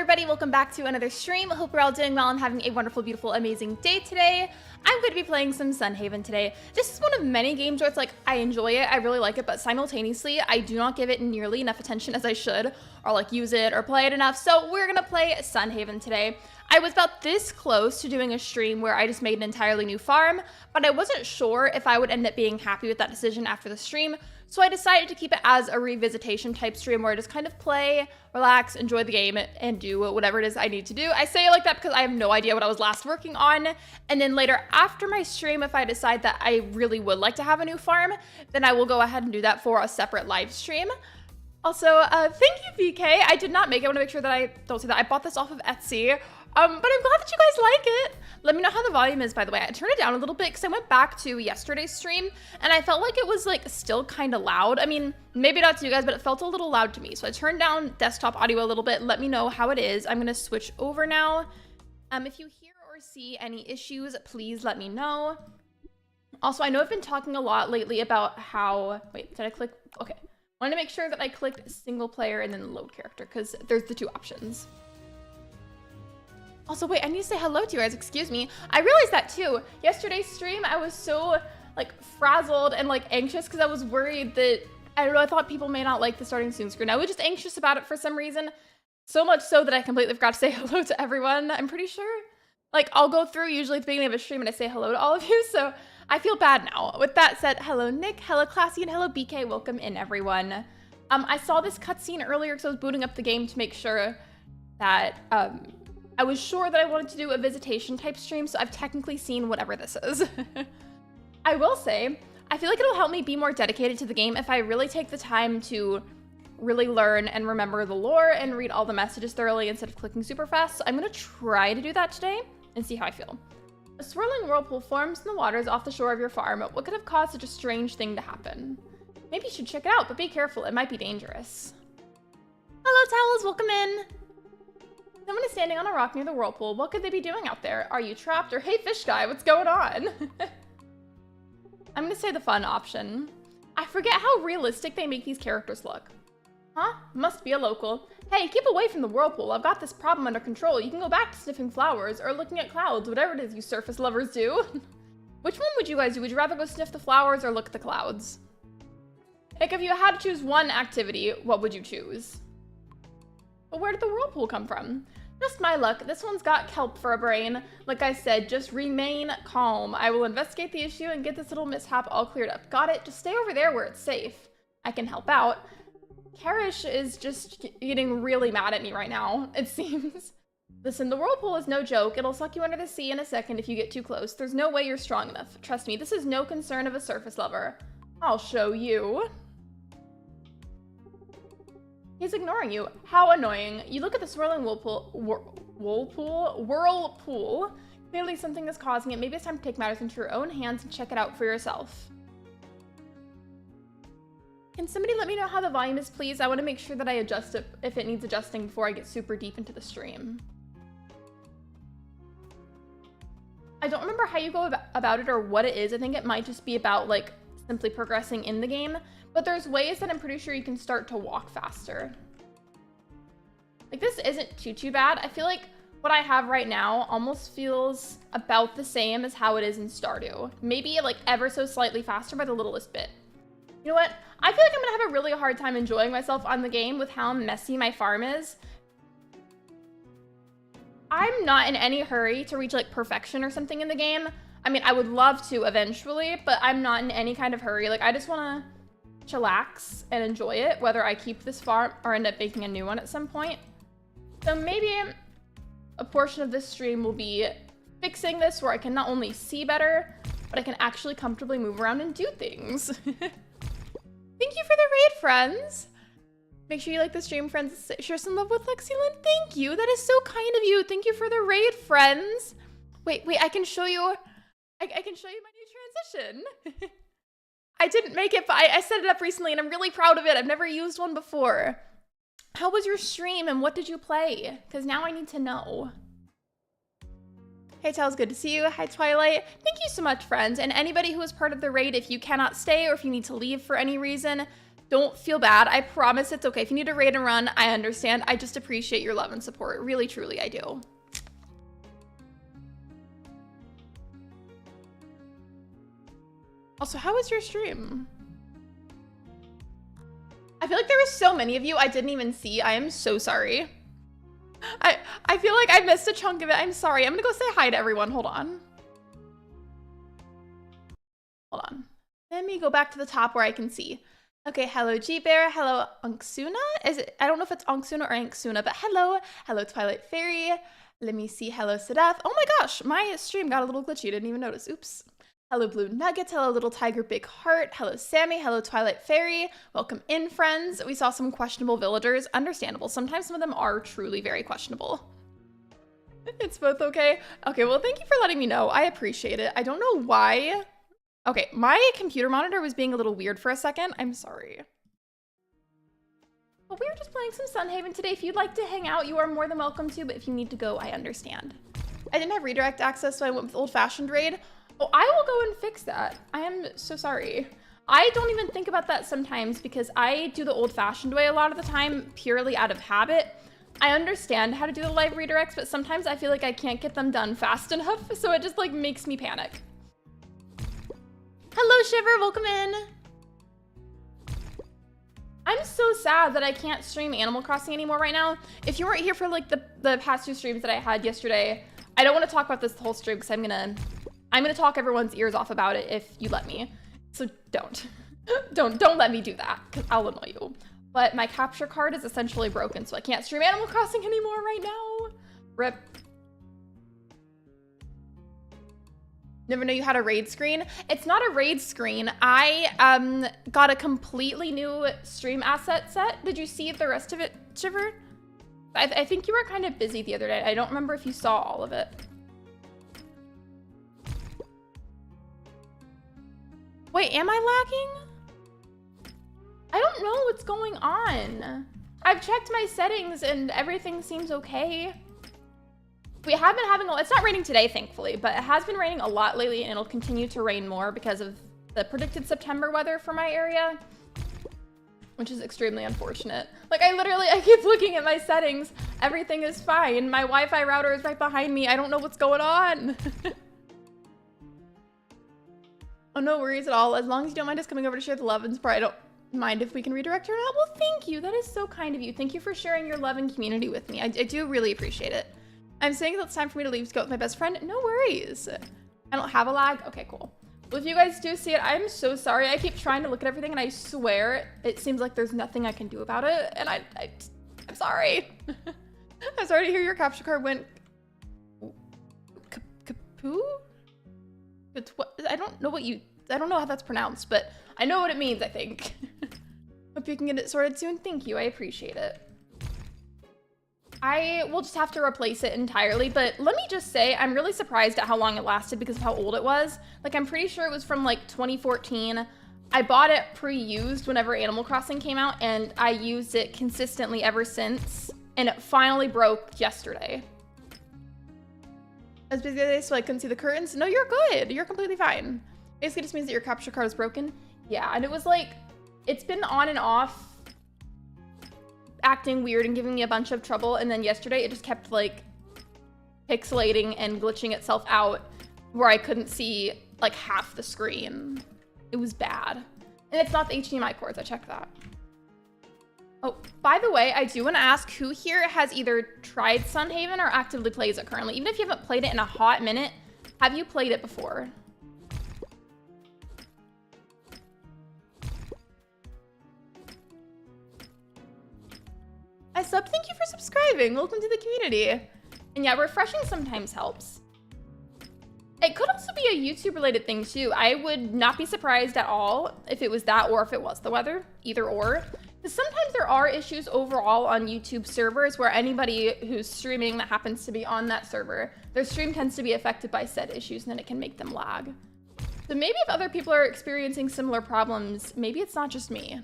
everybody, welcome back to another stream. Hope we're all doing well and having a wonderful, beautiful, amazing day today. I'm going to be playing some Haven today. This is one of many games where it's like, I enjoy it, I really like it, but simultaneously, I do not give it nearly enough attention as I should, or like use it or play it enough. So we're gonna play Haven today. I was about this close to doing a stream where I just made an entirely new farm, but I wasn't sure if I would end up being happy with that decision after the stream. So I decided to keep it as a revisitation type stream where I just kind of play, relax, enjoy the game, and do whatever it is I need to do. I say it like that because I have no idea what I was last working on. And then later after my stream, if I decide that I really would like to have a new farm, then I will go ahead and do that for a separate live stream. Also, thank you, BK. I did not make it. I want to make sure that I don't say that. I bought this off of Etsy. But I'm glad that you guys like it. Let me know how the volume is, by the way. I turned it down a little bit because I went back to yesterday's stream and I felt like it was like still kind of loud. I mean, maybe not to you guys, but it felt a little loud to me. So I turned down desktop audio a little bit. Let me know how it is. I'm going to switch over now. If you hear or see any issues, please let me know. Also, I know I've been talking a lot lately about how, wait, did I click? Okay. I want to make sure that I clicked single player and then load character because there's the two options. Also, wait, I need to say hello to you guys, excuse me. I realized that too. Yesterday's stream, I was so like frazzled and like anxious because I was worried that, I don't know, I thought people may not like the starting soon screen. I was just anxious about it for some reason. So much so that I completely forgot to say hello to everyone, I'm pretty sure. Like, I'll go through usually at the beginning of a stream and I say hello to all of you, so I feel bad now. With that said, hello Nick, hello Classy, and hello BK, welcome in everyone. I saw this cutscene earlier because I was booting up the game to make sure that, I was sure that I wanted to do a visitation type stream, so I've technically seen whatever this is. I will say, I feel like it'll help me be more dedicated to the game if I really take the time to really learn and remember the lore and read all the messages thoroughly instead of clicking super fast. So I'm gonna try to do that today and see how I feel. A swirling whirlpool forms in the waters off the shore of your farm. What could have caused such a strange thing to happen? Maybe you should check it out, but be careful, it might be dangerous. Hello Towels, welcome in. Someone is standing on a rock near the whirlpool. What could they be doing out there? Are you trapped? Or hey, fish guy, what's going on? I'm gonna say the fun option. I forget how realistic they make these characters look. Huh? Must be a local. Hey, keep away from the whirlpool. I've got this problem under control. You can go back to sniffing flowers or looking at clouds, whatever it is you surface lovers do. Which one would you guys do? Would you rather go sniff the flowers or look at the clouds? Like, if you had to choose one activity, what would you choose? But where did the whirlpool come from? Just my luck. This one's got kelp for a brain. Like I said, just remain calm. I will investigate the issue and get this little mishap all cleared up. Got it? Just stay over there where it's safe. I can help out. Karish is just getting really mad at me right now, it seems. Listen, the whirlpool is no joke. It'll suck you under the sea in a second if you get too close. There's no way you're strong enough. Trust me, this is no concern of a surface lover. I'll show you. He's ignoring you. How annoying. You look at the swirling whirlpool. Clearly something is causing it. Maybe it's time to take matters into your own hands and check it out for yourself. Can somebody let me know how the volume is, please? I want to make sure that I adjust it if it needs adjusting before I get super deep into the stream. I don't remember how you go about it or what it is. I think it might just be about like simply progressing in the game. But there's ways that I'm pretty sure you can start to walk faster. Like, this isn't too bad. I feel like what I have right now almost feels about the same as how it is in Stardew. Maybe like ever so slightly faster by the littlest bit. You know what? I feel like I'm gonna have a really hard time enjoying myself on the game with how messy my farm is. I'm not in any hurry to reach like perfection or something in the game. I mean, I would love to eventually, but I'm not in any kind of hurry. Like, I just wanna chillax and enjoy it, whether I keep this farm or end up making a new one at some point. So maybe a portion of this stream will be fixing this where I can not only see better, but I can actually comfortably move around and do things. Thank you for the raid, friends. Make sure you like the stream, friends. Share some love with Lexi. Thank you. That is so kind of you. Thank you for the raid, friends. Wait, I can show you. I can show you my new transition. I didn't make it, but I set it up recently and I'm really proud of it. I've never used one before. How was your stream and what did you play? Because now I need to know. Hey, Tals, good to see you. Hi, Twilight. Thank you so much, friends. And anybody who is part of the raid, if you cannot stay or if you need to leave for any reason, Don't feel bad. I promise it's okay. If you need a raid and run, I understand. I just appreciate your love and support. Really, truly, I do. Also, how was your stream? I feel like there were so many of you I didn't even see. I am so sorry. I feel like I missed a chunk of it. I'm sorry. I'm gonna go say hi to everyone. Hold on. Hold on. Let me go back to the top where I can see. Okay, hello G-Bear, hello Unksuna. I don't know if it's Unksuna or Anksuna, but hello. Hello Twilight Fairy. Let me see, hello Sedef. Oh my gosh, my stream got a little glitchy, didn't even notice, oops. Hello Blue Nuggets, hello Little Tiger Big Heart, hello Sammy, hello Twilight Fairy. Welcome in, friends. We saw some questionable villagers, understandable. Sometimes some of them are truly very questionable. It's both okay? Okay, well thank you for letting me know, I appreciate it. I don't know why. Okay, my computer monitor was being a little weird for a second. I'm sorry. But we were just playing some Sunhaven today. If you'd like to hang out, you are more than welcome to, but if you need to go, I understand. I didn't have redirect access, so I went with old-fashioned raid. Oh, I will go and fix that. I am so sorry. I don't even think about that sometimes because I do the old-fashioned way a lot of the time, purely out of habit. I understand how to do the live redirects, but sometimes I feel like I can't get them done fast enough, so it just like makes me panic. Hello, Shiver, welcome in. I'm so sad that I can't stream Animal Crossing anymore right now. If you weren't here for like the past 2 streams that I had yesterday, I don't want to talk about this whole stream because I'm gonna talk everyone's ears off about it if you let me. So don't let me do that because I'll annoy you. But my capture card is essentially broken, so I can't stream Animal Crossing anymore right now. RIP. Never know you had a raid screen. It's not a raid screen. I got a completely new stream asset set. Did you see the rest of it, Shiver? I think you were kind of busy the other day. I don't remember if you saw all of it. Wait, am I lagging? I don't know what's going on. I've checked my settings and everything seems okay. We have been having it's not raining today, thankfully, but it has been raining a lot lately and it'll continue to rain more because of the predicted September weather for my area, which is extremely unfortunate. Like I keep looking at my settings. Everything is fine. My Wi-Fi router is right behind me. I don't know what's going on. Oh, no worries at all. As long as you don't mind us coming over to share the love and support, I don't mind if we can redirect her out. Well, thank you. That is so kind of you. Thank you for sharing your love and community with me. I do really appreciate it. I'm saying that it's time for me to leave to go with my best friend. No worries. I don't have a lag. Okay, cool. Well, if you guys do see it, I'm so sorry. I keep trying to look at everything and I swear it seems like there's nothing I can do about it. And I'm sorry. I'm sorry to hear your capture card went kapoo? I don't know how that's pronounced, but I know what it means, I think. Hope you can get it sorted soon. Thank you. I appreciate it. I will just have to replace it entirely, but let me just say I'm really surprised at how long it lasted because of how old it was. Like, I'm pretty sure it was from like 2014. I bought it pre-used whenever Animal Crossing came out, and I used it consistently ever since, and it finally broke yesterday. I was busy today, so I couldn't see the curtains. No, you're good. You're completely fine. Basically, it just means that your capture card is broken. Yeah, and it was like, it's been on and off, acting weird and giving me a bunch of trouble, and then yesterday it just kept like pixelating and glitching itself out where I couldn't see like half the screen. It was bad. And it's not the HDMI cords, I checked that. Oh, by the way, I do want to ask who here has either tried Sunhaven or actively plays it currently. Even if you haven't played it in a hot minute, have you played it before? I subbed, thank you for subscribing. Welcome to the community. And yeah, refreshing sometimes helps. It could also be a YouTube related thing too. I would not be surprised at all if it was that or if it was the weather, either or. Because sometimes there are issues overall on YouTube servers where anybody who's streaming that happens to be on that server, their stream tends to be affected by said issues and then it can make them lag. So maybe if other people are experiencing similar problems, maybe it's not just me.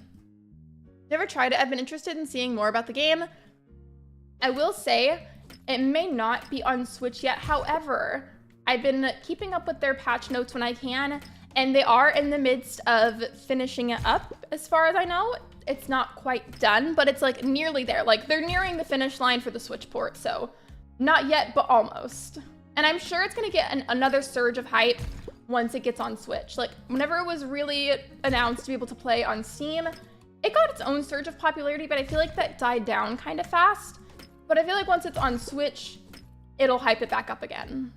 Never tried it. I've been interested in seeing more about the game. I will say it may not be on Switch yet. However, I've been keeping up with their patch notes when I can, and they are in the midst of finishing it up as far as I know. it's not quite done, but it's like nearly there. Like they're nearing the finish line for the Switch port, so not yet, but almost. And I'm sure it's gonna get another surge of hype once it gets on Switch. Like whenever it was really announced to be able to play on Steam, it got its own surge of popularity, but I feel like that died down kind of fast. But I feel like once it's on Switch, it'll hype it back up again.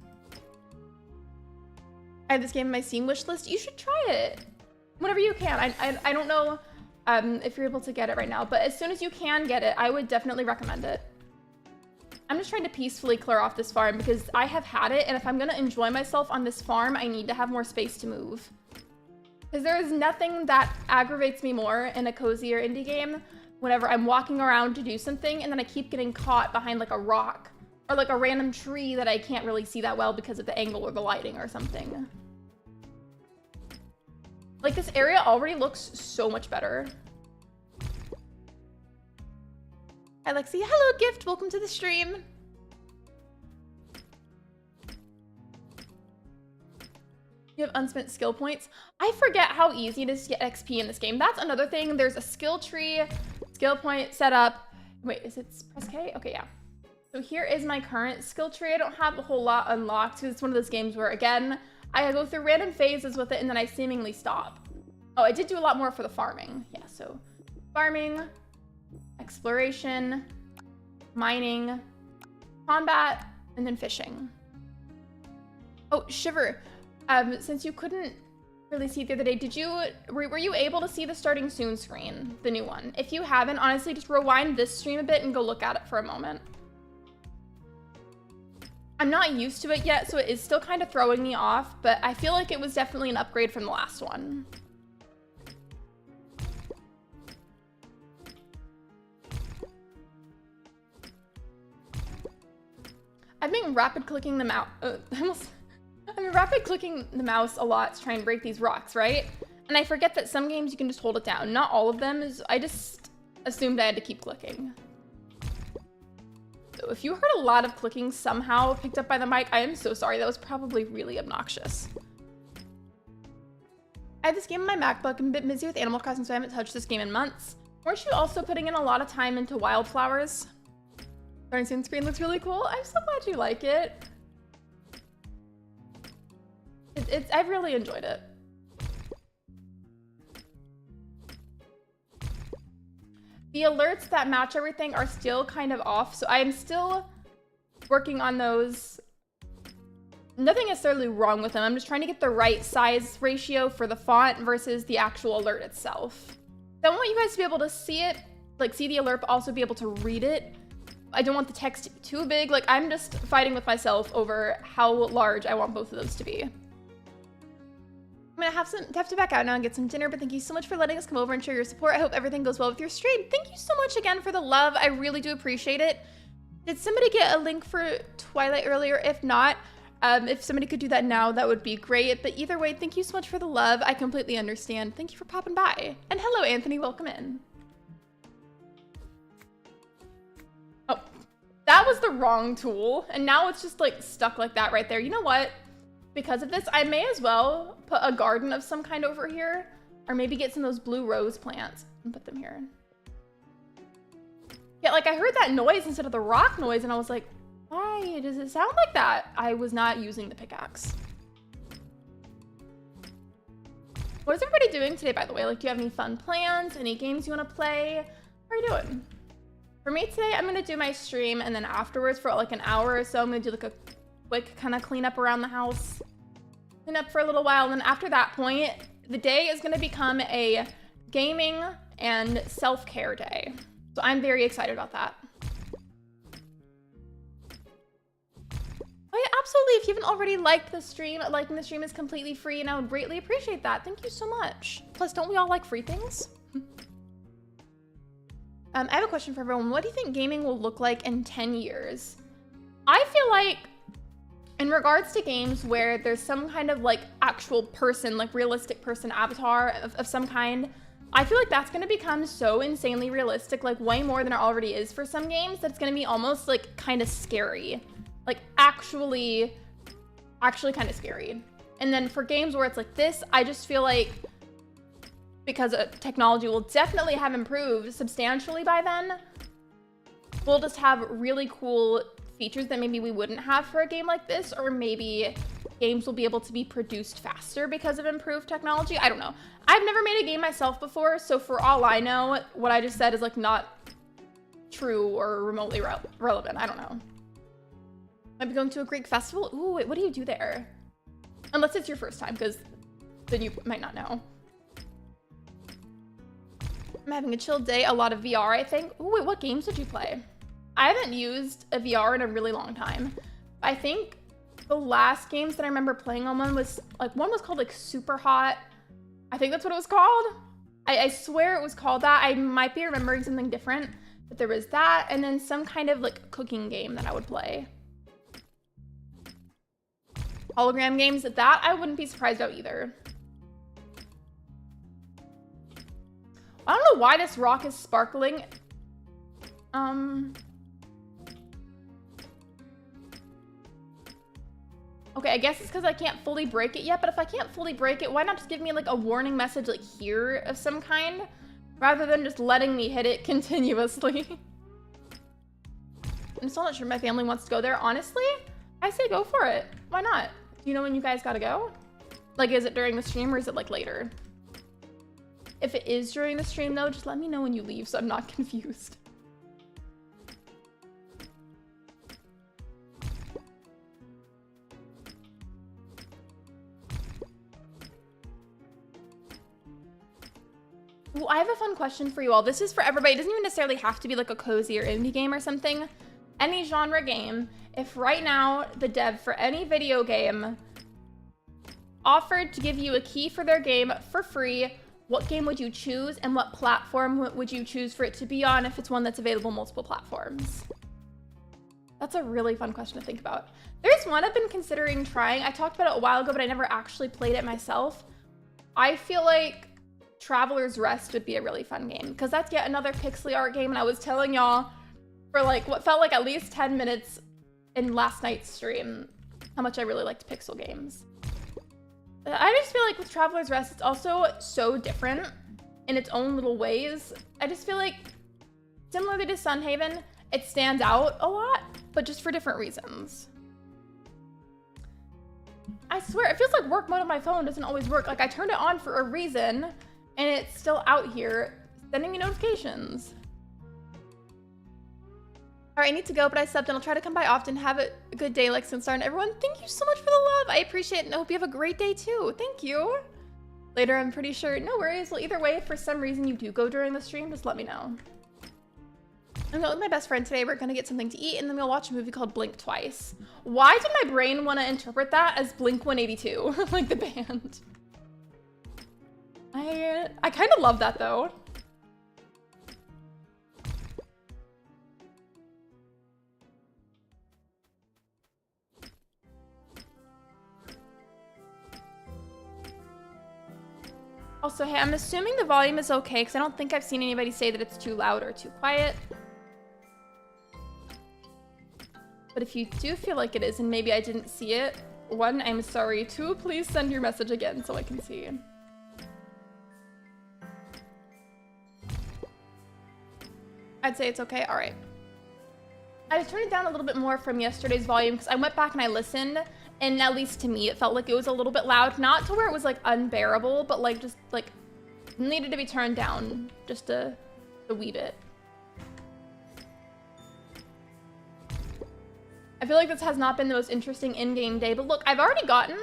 I have this game in my Steam wish list. You should try it whenever you can. I don't know if you're able to get it right now, but as soon as you can get it, I would definitely recommend it. I'm just trying to peacefully clear off this farm because I have had it, and if I'm gonna enjoy myself on this farm, I need to have more space to move. Because there is nothing that aggravates me more in a cozier indie game whenever I'm walking around to do something and then I keep getting caught behind like a rock or like a random tree that I can't really see that well because of the angle or the lighting or something. Like this area already looks so much better. Hi Lexi, hello Gift, welcome to the stream. You have unspent skill points. I forget how easy it is to get XP in this game. That's another thing. There's a skill tree, skill point set up. Wait, is it press K? Okay, yeah. So here is my current skill tree. I don't have a whole lot unlocked because it's one of those games where, again, I go through random phases with it and then I seemingly stop. Oh, I did do a lot more for the farming. Yeah, so farming, exploration, mining, combat, and then fishing. Oh, Shiver. Since you couldn't really see it the other day, were you able to see the starting soon screen, the new one? If you haven't, honestly, just rewind this stream a bit and go look at it for a moment. I'm not used to it yet, so it is still kind of throwing me off, but I feel like it was definitely an upgrade from the last one. I've been rapid clicking the mouse. I'm rapid clicking the mouse a lot to try and break these rocks, right? And I forget that some games you can just hold it down. Not all of them. I just assumed I had to keep clicking. So if you heard a lot of clicking somehow picked up by the mic, I am so sorry. That was probably really obnoxious. I have this game on my MacBook. I'm a bit busy with Animal Crossing, so I haven't touched this game in months. Weren't you also putting in a lot of time into wildflowers? Starting soon screen looks really cool. I'm so glad you like it. I've really enjoyed it. The alerts that match everything are still kind of off, so I'm still working on those. Nothing necessarily wrong with them. I'm just trying to get the right size ratio for the font versus the actual alert itself. I want you guys to be able to see it, like see the alert, but also be able to read it. I don't want the text too big. Like I'm just fighting with myself over how large I want both of those to be. I'm gonna have to back out now and get some dinner, but thank you so much for letting us come over and share your support. I hope everything goes well with your stream. Thank you so much again for the love. I really do appreciate it. Did somebody get a link for Twilight earlier? If not, if somebody could do that now, that would be great. But either way, thank you so much for the love. I completely understand. Thank you for popping by. And hello, Anthony, welcome in. Oh, that was the wrong tool. And now it's just like stuck like that right there. You know what? Because of this, I may as well put a garden of some kind over here, or maybe get some of those blue rose plants and put them here. Yeah, like I heard that noise instead of the rock noise, and I was like, why does it sound like that? I was not using the pickaxe. What is everybody doing today, by the way? Like, do you have any fun plans? Any games you want to play? What are you doing? For me today, I'm going to do my stream, and then afterwards for like an hour or so, I'm going to do like a quick kind of clean up around the house, clean up for a little while, and then after that point, the day is going to become a gaming and self-care day. So I'm very excited about that. Oh yeah, absolutely. If you haven't already liked the stream, liking the stream is completely free, and I would greatly appreciate that. Thank you so much. Plus, don't we all like free things? I have a question for everyone. What do you think gaming will look like in 10 years? I feel like in regards to games where there's some kind of like actual person, like realistic person avatar of some kind, I feel like that's gonna become so insanely realistic, like way more than it already is for some games, that it's gonna be almost like kind of scary. Like actually kind of scary. And then for games where it's like this, I just feel like because technology will definitely have improved substantially by then. We'll just have really cool features that maybe we wouldn't have for a game like this, or maybe games will be able to be produced faster because of improved technology. I don't know. I've never made a game myself before, so for all I know, what I just said is like not true or remotely relevant. I don't know. Might be going to a Greek festival. Ooh, wait, what do you do there? Unless it's your first time, because then you might not know. I'm having a chill day, a lot of VR, I think. Ooh, wait, what games did you play? I haven't used a VR in a really long time. I think the last games that I remember playing on one was called like Super Hot. I think that's what it was called. I swear it was called that. I might be remembering something different, but there was that, and then some kind of like cooking game that I would play. Hologram games, that I wouldn't be surprised about either. I don't know why this rock is sparkling. Okay, I guess it's because I can't fully break it yet, but if I can't fully break it, why not just give me like a warning message like here of some kind, rather than just letting me hit it continuously. I'm still not sure my family wants to go there. Honestly, I say go for it. Why not? Do you know when you guys gotta go? Like, is it during the stream or is it like later? If it is during the stream though, just let me know when you leave so I'm not confused. Ooh, I have a fun question for you all. This is for everybody. It doesn't even necessarily have to be like a cozy or indie game or something. Any genre game. If right now the dev for any video game offered to give you a key for their game for free, what game would you choose and what platform would you choose for it to be on if it's one that's available on multiple platforms? That's a really fun question to think about. There's one I've been considering trying. I talked about it a while ago, but I never actually played it myself. I feel like Traveler's Rest would be a really fun game because that's yet another pixely art game, and I was telling y'all for like what felt like at least 10 minutes in last night's stream how much I really liked pixel games. I just feel like with Traveler's Rest, it's also so different in its own little ways. I just feel like, similarly to Sunhaven, it stands out a lot, but just for different reasons. I swear, it feels like work mode on my phone doesn't always work. Like, I turned it on for a reason, and it's still out here sending me notifications. All right, I need to go, but I slept and I'll try to come by often. Have a good day, lexilynstar, and everyone. Thank you so much for the love. I appreciate it, and I hope you have a great day too. Thank you. Later, I'm pretty sure. No worries. Well, either way, if for some reason you do go during the stream, just let me know. I'm going with my best friend today. We're gonna get something to eat, and then we'll watch a movie called Blink Twice. Why did my brain want to interpret that as Blink 182, like the band? I kind of love that though. Also, hey, I'm assuming the volume is okay because I don't think I've seen anybody say that it's too loud or too quiet. But if you do feel like it is and maybe I didn't see it, 1, I'm sorry. 2, please send your message again so I can see. I'd say it's okay. All right. I turned it down a little bit more from yesterday's volume because I went back and I listened, and at least to me, it felt like it was a little bit loud. Not to where it was like unbearable, but like just like needed to be turned down just a wee bit. I feel like this has not been the most interesting in-game day, but look, I've already gotten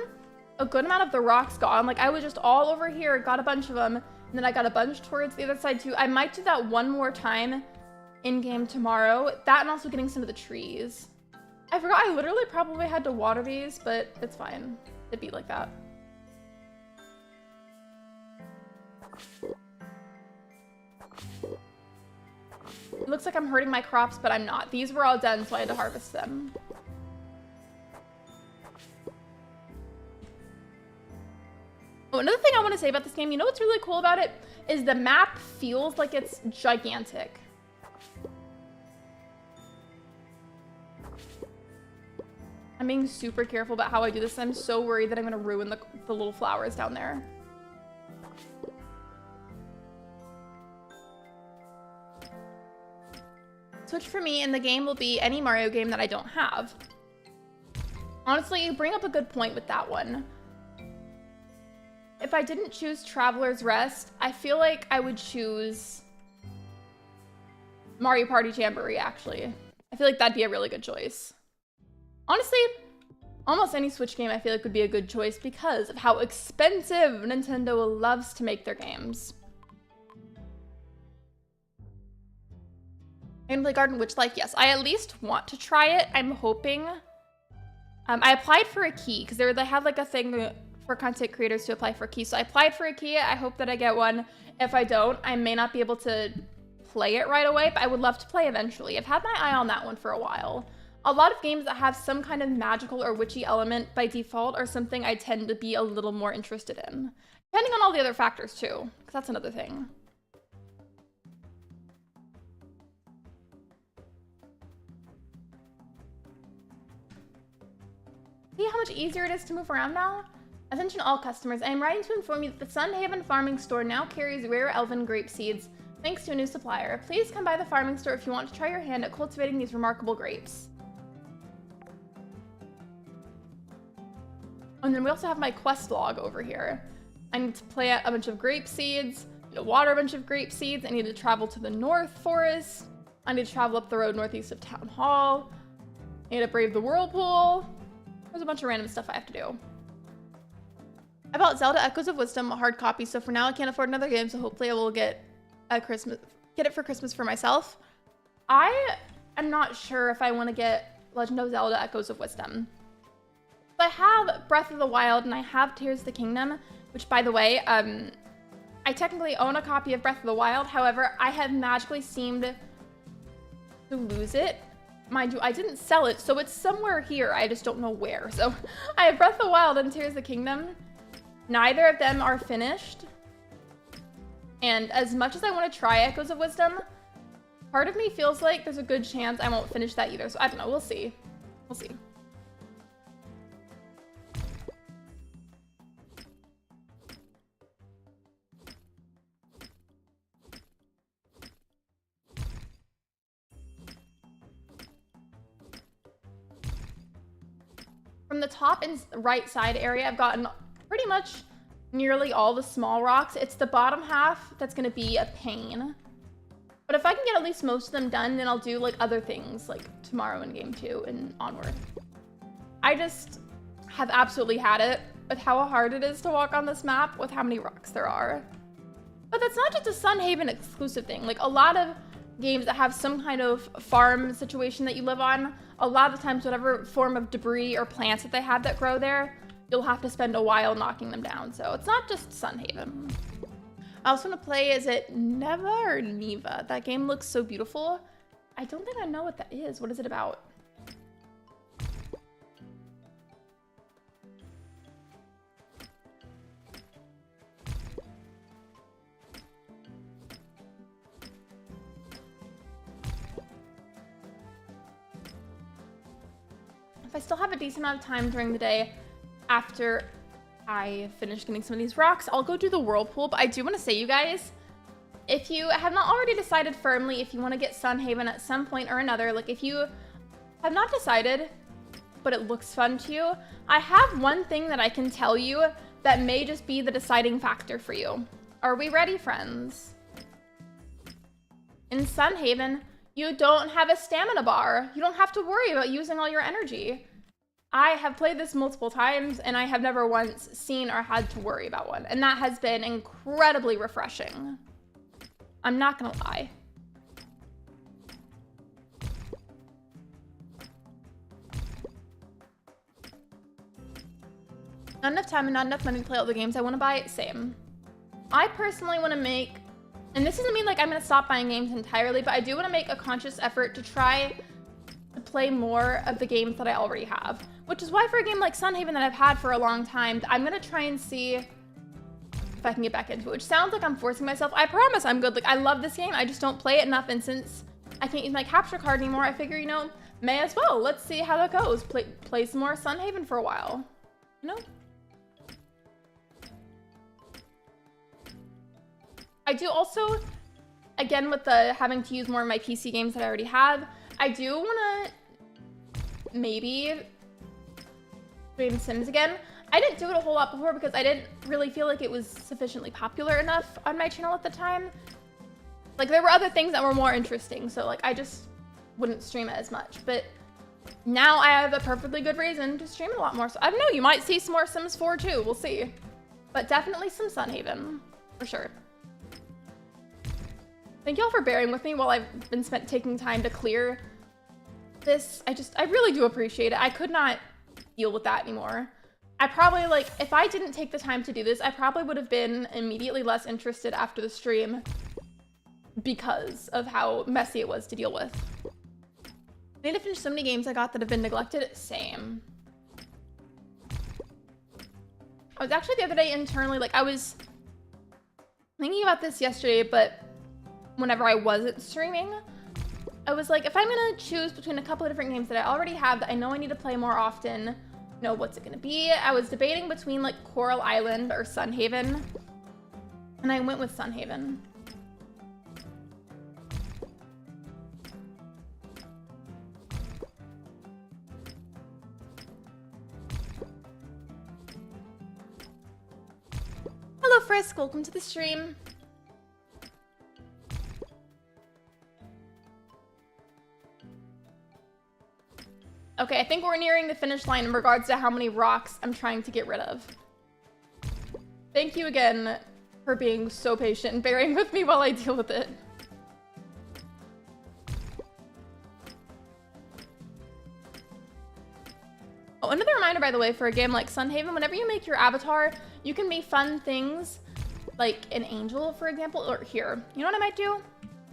a good amount of the rocks gone. Like I was just all over here, got a bunch of them, and then I got a bunch towards the other side too. I might do that one more time in-game tomorrow. That and also getting some of the trees. I forgot I literally probably had to water these, but it's fine. It'd be like that. It looks like I'm hurting my crops, but I'm not. These were all done, so I had to harvest them. Oh, another thing I want to say about this game, you know what's really cool about it? Is the map feels like it's gigantic. I'm being super careful about how I do this. I'm so worried that I'm going to ruin the little flowers down there. Switch for me in the game will be any Mario game that I don't have. Honestly, you bring up a good point with that one. If I didn't choose Traveler's Rest, I feel like I would choose Mario Party Jamboree, actually. I feel like that'd be a really good choice. Honestly, almost any Switch game I feel like would be a good choice because of how expensive Nintendo loves to make their games. I'm gonna play Garden Witch-like, yes. I at least want to try it. I'm hoping. I applied for a key because they had like a thing for content creators to apply for a key. So I applied for a key. I hope that I get one. If I don't, I may not be able to play it right away, but I would love to play eventually. I've had my eye on that one for a while. A lot of games that have some kind of magical or witchy element by default are something I tend to be a little more interested in. Depending on all the other factors too, because that's another thing. See how much easier it is to move around now? Attention all customers, I am writing to inform you that the Sun Haven Farming Store now carries rare elven grape seeds, thanks to a new supplier. Please come by the farming store if you want to try your hand at cultivating these remarkable grapes. And then we also have my quest log over here. I need to plant a bunch of grape seeds, I need to water a bunch of grape seeds, I need to travel to the North Forest, I need to travel up the road northeast of Town Hall, I need to brave the whirlpool. There's a bunch of random stuff I have to do. I bought Zelda Echoes of Wisdom, a hard copy, so for now I can't afford another game, so hopefully I will get it for Christmas for myself. I am not sure if I want to get Legend of Zelda Echoes of Wisdom. So I have Breath of the Wild and I have Tears of the Kingdom, which by the way, I technically own a copy of Breath of the Wild. However, I have magically seemed to lose it. Mind you, I didn't sell it, so it's somewhere here. I just don't know where. So I have Breath of the Wild and Tears of the Kingdom. Neither of them are finished. And as much as I want to try Echoes of Wisdom, part of me feels like there's a good chance I won't finish that either. So I don't know. We'll see. We'll see. From the top and right side area, I've gotten pretty much nearly all the small rocks. It's the bottom half that's going to be a pain. But if I can get at least most of them done, then I'll do like other things like tomorrow in game 2 and onward. I just have absolutely had it with how hard it is to walk on this map with how many rocks there are. But that's not just a Sun Haven exclusive thing. Like a lot of games that have some kind of farm situation that you live on, a lot of the times whatever form of debris or plants that they have that grow there, you'll have to spend a while knocking them down. So it's not just Sun Haven. I also want to play, is it Neva or Neva? That game looks so beautiful. I don't think I know what that is. What is it about? If I still have a decent amount of time during the day after I finish getting some of these rocks, I'll go do the whirlpool. But I do want to say, you guys, if you have not already decided firmly if you want to get Sun Haven at some point or another, like if you have not decided, but it looks fun to you, I have one thing that I can tell you that may just be the deciding factor for you. Are we ready, friends? In Sun Haven, you don't have a stamina bar. You don't have to worry about using all your energy. I have played this multiple times and I have never once seen or had to worry about one. And that has been incredibly refreshing. I'm not gonna lie. Not enough time and not enough money to play all the games I want to buy. Same. I personally want to make, and this doesn't mean like I'm going to stop buying games entirely, but I do want to make a conscious effort to try to play more of the games that I already have. Which is why for a game like Sun Haven that I've had for a long time, I'm going to try and see if I can get back into it. Which sounds like I'm forcing myself. I promise I'm good. Like, I love this game. I just don't play it enough. And since I can't use my capture card anymore, I figure, you know, may as well. Let's see how that goes. Play some more Sun Haven for a while. You know? I do also, again, with the having to use more of my PC games that I already have, I do want to maybe stream Sims again. I didn't do it a whole lot before because I didn't really feel like it was sufficiently popular enough on my channel at the time. Like, there were other things that were more interesting, so like I just wouldn't stream it as much. But now I have a perfectly good reason to stream it a lot more. So I don't know, you might see some more Sims 4 too, we'll see. But definitely some Sun Haven, for sure. Thank y'all for bearing with me while I've been taking time to clear this. I really do appreciate it. I could not deal with that anymore. I probably, like, if I didn't take the time to do this, I probably would have been immediately less interested after the stream because of how messy it was to deal with. I need to finish so many games I got that have been neglected. Same. I was actually the other day internally, like, I was thinking about this yesterday, but whenever I wasn't streaming, I was like, if I'm gonna choose between a couple of different games that I already have that I know I need to play more often, you know, what's it gonna be? I was debating between like Coral Island or Sun Haven, and I went with Sun Haven. Hello Frisk, welcome to the stream. Okay, I think we're nearing the finish line in regards to how many rocks I'm trying to get rid of. Thank you again for being so patient and bearing with me while I deal with it. Oh, another reminder, by the way, for a game like Sun Haven, whenever you make your avatar, you can make fun things like an angel, for example, or here. You know what I might do?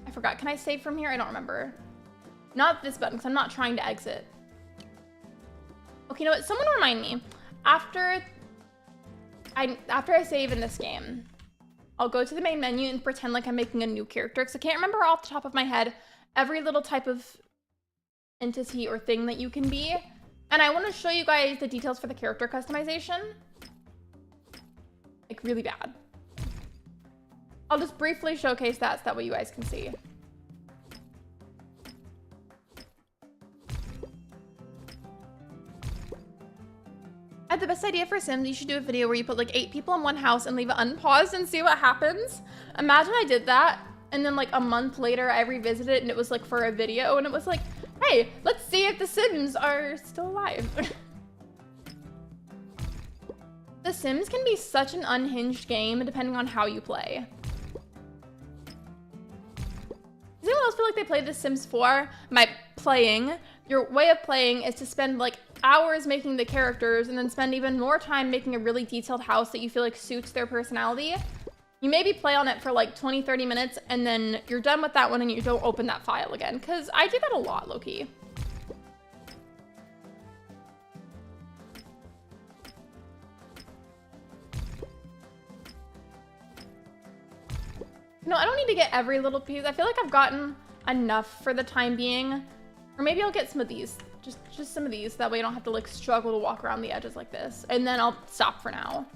I forgot. Can I save from here? I don't remember. Not this button, because I'm not trying to exit. Okay, you know what? Someone remind me. After I save in this game, I'll go to the main menu and pretend like I'm making a new character, because I can't remember off the top of my head every little type of entity or thing that you can be. And I want to show you guys the details for the character customization. Like, really bad. I'll just briefly showcase that so that way you guys can see. I had the best idea for Sims. You should do a video where you put like 8 people in one house and leave it unpaused and see what happens. Imagine I did that and then like a month later I revisited it and it was like for a video and it was like, hey, let's see if the Sims are still alive. The Sims can be such an unhinged game depending on how you play. Does anyone else feel like they played The Sims 4? Your way of playing is to spend like hours making the characters and then spend even more time making a really detailed house that you feel like suits their personality. You maybe play on it for like 20-30 minutes and then you're done with that one and you don't open that file again. Because I do that a lot, low-key. No, I don't need to get every little piece. I feel like I've gotten enough for the time being. Or maybe I'll get some of these. Just some of these. That way I don't have to like struggle to walk around the edges like this. And then I'll stop for now.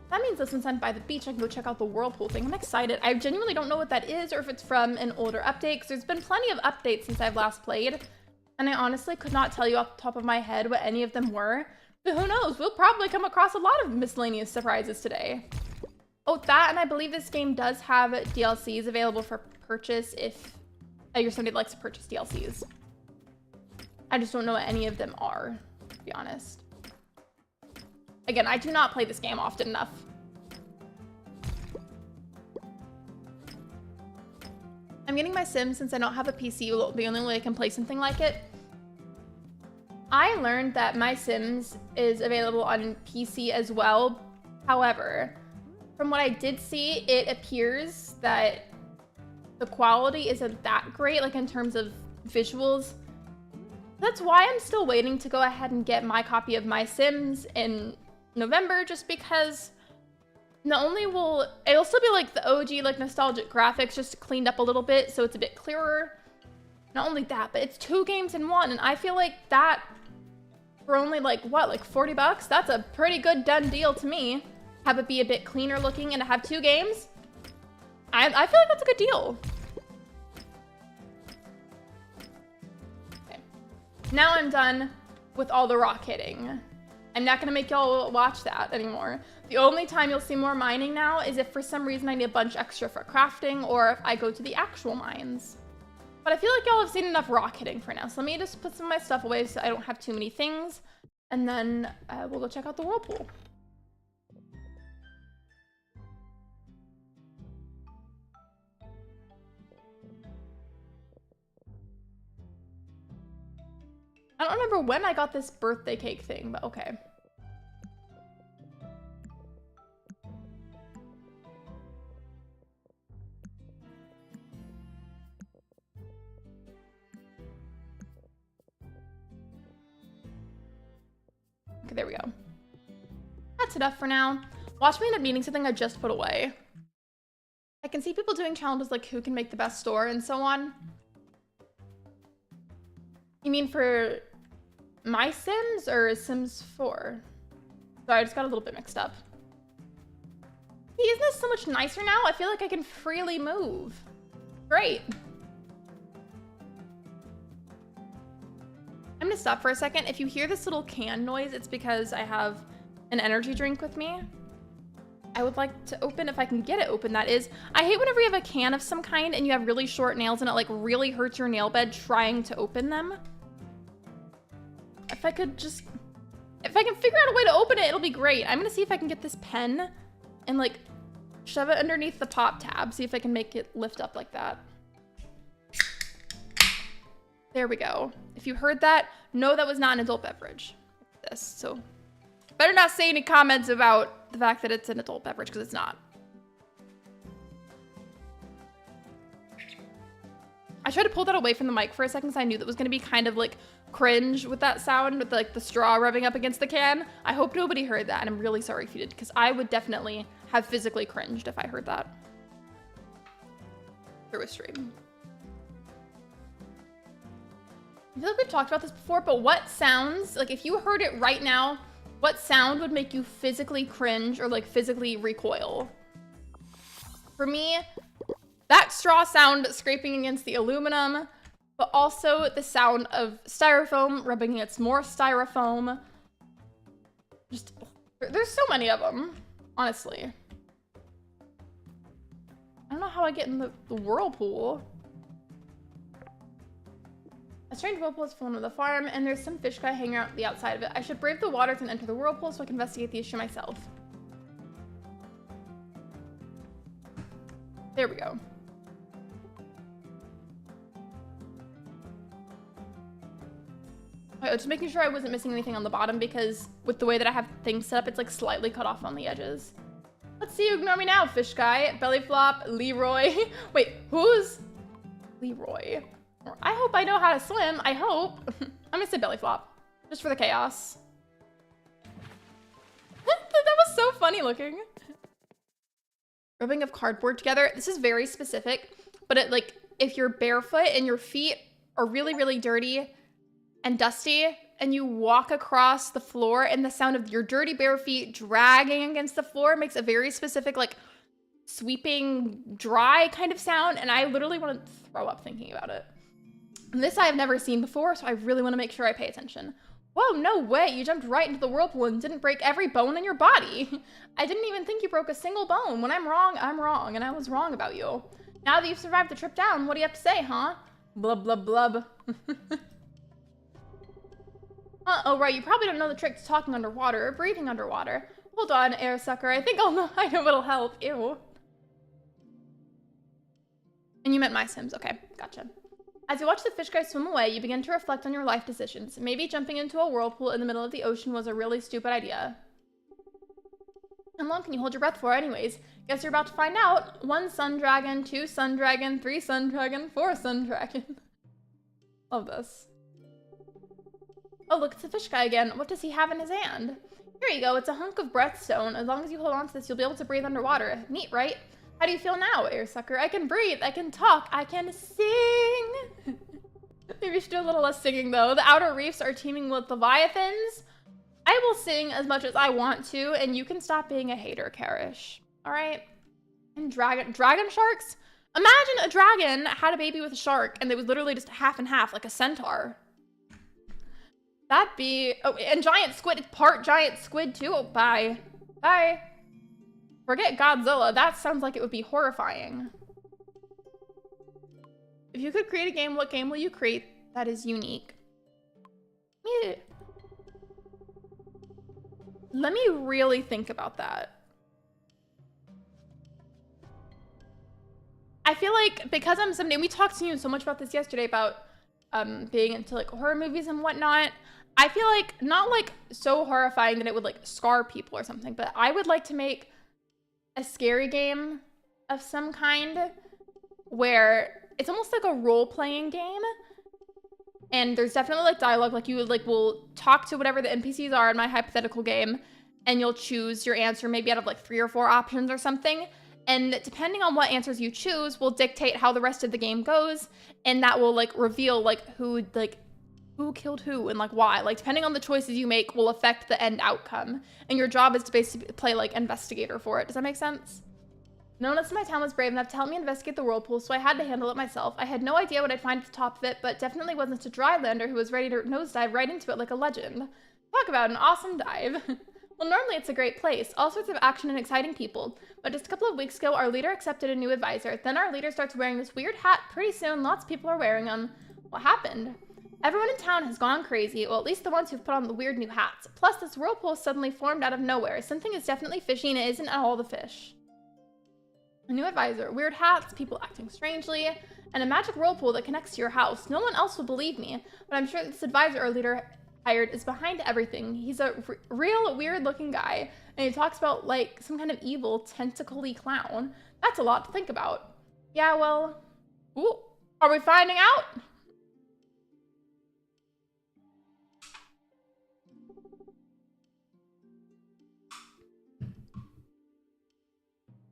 That means that since I'm by the beach, I can go check out the whirlpool thing. I'm excited. I genuinely don't know what that is or if it's from an older update. Because there's been plenty of updates since I've last played. And I honestly could not tell you off the top of my head what any of them were. But who knows? We'll probably come across a lot of miscellaneous surprises today. Oh, that, and I believe this game does have DLCs available for purchase if you're somebody that likes to purchase DLCs. I just don't know what any of them are, to be honest. Again, I do not play this game often enough. I'm getting my Sims since I don't have a PC. Will be the only way I can play something like it. I learned that my Sims is available on PC as well. However, from what I did see, it appears that the quality isn't that great, like in terms of visuals. That's why I'm still waiting to go ahead and get my copy of My Sims in November, just because not only it'll still be like the OG, like nostalgic graphics, just cleaned up a little bit, so it's a bit clearer. Not only that, but it's 2 games in 1, and I feel like that for only like, what, like 40 bucks? That's a pretty good done deal to me. Have it be a bit cleaner looking and have 2 games. I feel like that's a good deal. Okay. Now I'm done with all the rock hitting. I'm not gonna make y'all watch that anymore. The only time you'll see more mining now is if for some reason I need a bunch extra for crafting or if I go to the actual mines. But I feel like y'all have seen enough rock hitting for now. So let me just put some of my stuff away so I don't have too many things. And then we'll go check out the whirlpool. I don't remember when I got this birthday cake thing, but okay. Okay, there we go. That's enough for now. Watch me end up needing something I just put away. I can see people doing challenges like who can make the best store and so on. You mean for my Sims or Sims 4? Sorry, I just got a little bit mixed up. See, isn't this so much nicer now? I feel like I can freely move. Great. I'm gonna stop for a second. If you hear this little can noise, it's because I have an energy drink with me. I would like to open, if I can get it open, that is. I hate whenever you have a can of some kind and you have really short nails and it like really hurts your nail bed trying to open them. If I can figure out a way to open it, it'll be great. I'm gonna see if I can get this pen and like shove it underneath the pop tab. See if I can make it lift up like that. There we go. If you heard that, no, that was not an adult beverage. This, so better not say any comments about the fact that it's an adult beverage, because it's not. I tried to pull that away from the mic for a second because I knew that was going to be kind of like cringe with that sound, with like the straw rubbing up against the can. I hope nobody heard that, and I'm really sorry if you did, because I would definitely have physically cringed if I heard that through a stream. I feel like we've talked about this before, but what sounds, like if you heard it right now, what sound would make you physically cringe or like physically recoil? For me, that straw sound scraping against the aluminum, but also the sound of styrofoam rubbing against more styrofoam. Just, there's so many of them, honestly. I don't know how I get in the whirlpool. A strange whirlpool is flown to the farm, and there's some fish guy hanging out the outside of it. I should brave the waters and enter the whirlpool so I can investigate the issue myself. There we go. Okay, just making sure I wasn't missing anything on the bottom, because with the way that I have things set up, it's like slightly cut off on the edges. Let's see you ignore me now, fish guy. Belly flop, Leroy. Wait, who's Leroy? I hope I know how to swim. I hope. I'm gonna say belly flop, just for the chaos. That was so funny looking. Rubbing of cardboard together. This is very specific, but it like if you're barefoot and your feet are really, really dirty and dusty, and you walk across the floor, and the sound of your dirty bare feet dragging against the floor makes a very specific like sweeping, dry kind of sound, and I literally want to throw up thinking about it. And this I have never seen before, so I really want to make sure I pay attention. Whoa, no way, you jumped right into the whirlpool and didn't break every bone in your body. I didn't even think you broke a single bone. When I'm wrong, and I was wrong about you. Now that you've survived the trip down, what do you have to say, huh? Blub, blub, blub. Oh, right, you probably don't know the trick to talking underwater or breathing underwater. Hold on, air sucker, I think I know what'll help. Ew. And you meant my Sims, okay, gotcha. As you watch the fish guy swim away, you begin to reflect on your life decisions. Maybe jumping into a whirlpool in the middle of the ocean was a really stupid idea. How long can you hold your breath for anyways? Guess you're about to find out. 1 sun dragon, 2 sun dragon, 3 sun dragon, 4 sun dragon. Love this. Oh, look, it's the fish guy again. What does he have in his hand? Here you go, it's a hunk of breathstone. As long as you hold on to this, you'll be able to breathe underwater. Neat, right? How do you feel now, air sucker? I can breathe, I can talk, I can sing. Maybe we should do a little less singing though. The outer reefs are teeming with leviathans. I will sing as much as I want to, and you can stop being a hater, Karish. All right? And dragon sharks? Imagine a dragon had a baby with a shark and it was literally just half and half, like a centaur. That'd be, oh, and giant squid, part giant squid too. Oh, bye. Bye. Forget Godzilla. That sounds like it would be horrifying. If you could create a game, what game will you create that is unique? Yeah. Let me really think about that. I feel like because I'm somebody, and we talked to you so much about this yesterday about being into like horror movies and whatnot. I feel like not like so horrifying that it would like scar people or something, but I would like to make a scary game of some kind where it's almost like a role-playing game. And there's definitely like dialogue, like you would like will talk to whatever the NPCs are in my hypothetical game, and you'll choose your answer maybe out of like 3 or 4 options or something. And depending on what answers you choose will dictate how the rest of the game goes, and that will like reveal like who killed who and like why. Like depending on the choices you make will affect the end outcome. And your job is to basically play like investigator for it. Does that make sense? No one else in my town was brave enough to help me investigate the whirlpool, so I had to handle it myself. I had no idea what I'd find at the top of it, but definitely wasn't a drylander who was ready to nosedive right into it like a legend. Talk about an awesome dive. Well, normally it's a great place, all sorts of action and exciting people, but just a couple of weeks ago, our leader accepted a new advisor. Then our leader starts wearing this weird hat. Pretty soon, lots of people are wearing them. What happened? Everyone in town has gone crazy, well, at least the ones who've put on the weird new hats. Plus, this whirlpool suddenly formed out of nowhere. Something is definitely fishy, and it isn't at all the fish. A new advisor, weird hats, people acting strangely, and a magic whirlpool that connects to your house. No one else will believe me, but I'm sure this advisor or leader hired is behind everything. He's a real weird-looking guy, and he talks about, like, some kind of evil, tentacle-y clown. That's a lot to think about. Yeah, well, ooh, are we finding out?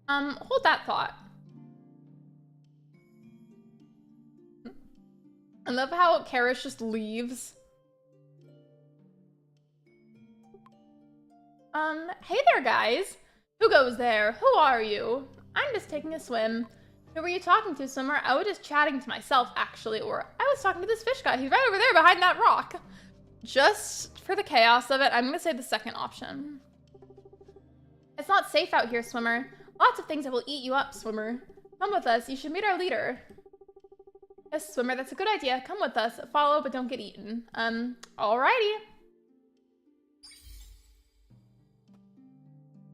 Hold that thought. I love how Karish just leaves. Hey there, guys. Who goes there? Who are you? I'm just taking a swim. Who were you talking to, swimmer? I was just chatting to myself, actually, or I was talking to this fish guy. He's right over there behind that rock. Just for the chaos of it, I'm gonna say the second option. It's not safe out here, swimmer. Lots of things that will eat you up, swimmer. Come with us. You should meet our leader. Yes, swimmer, that's a good idea. Come with us. Follow, but don't get eaten. Alrighty.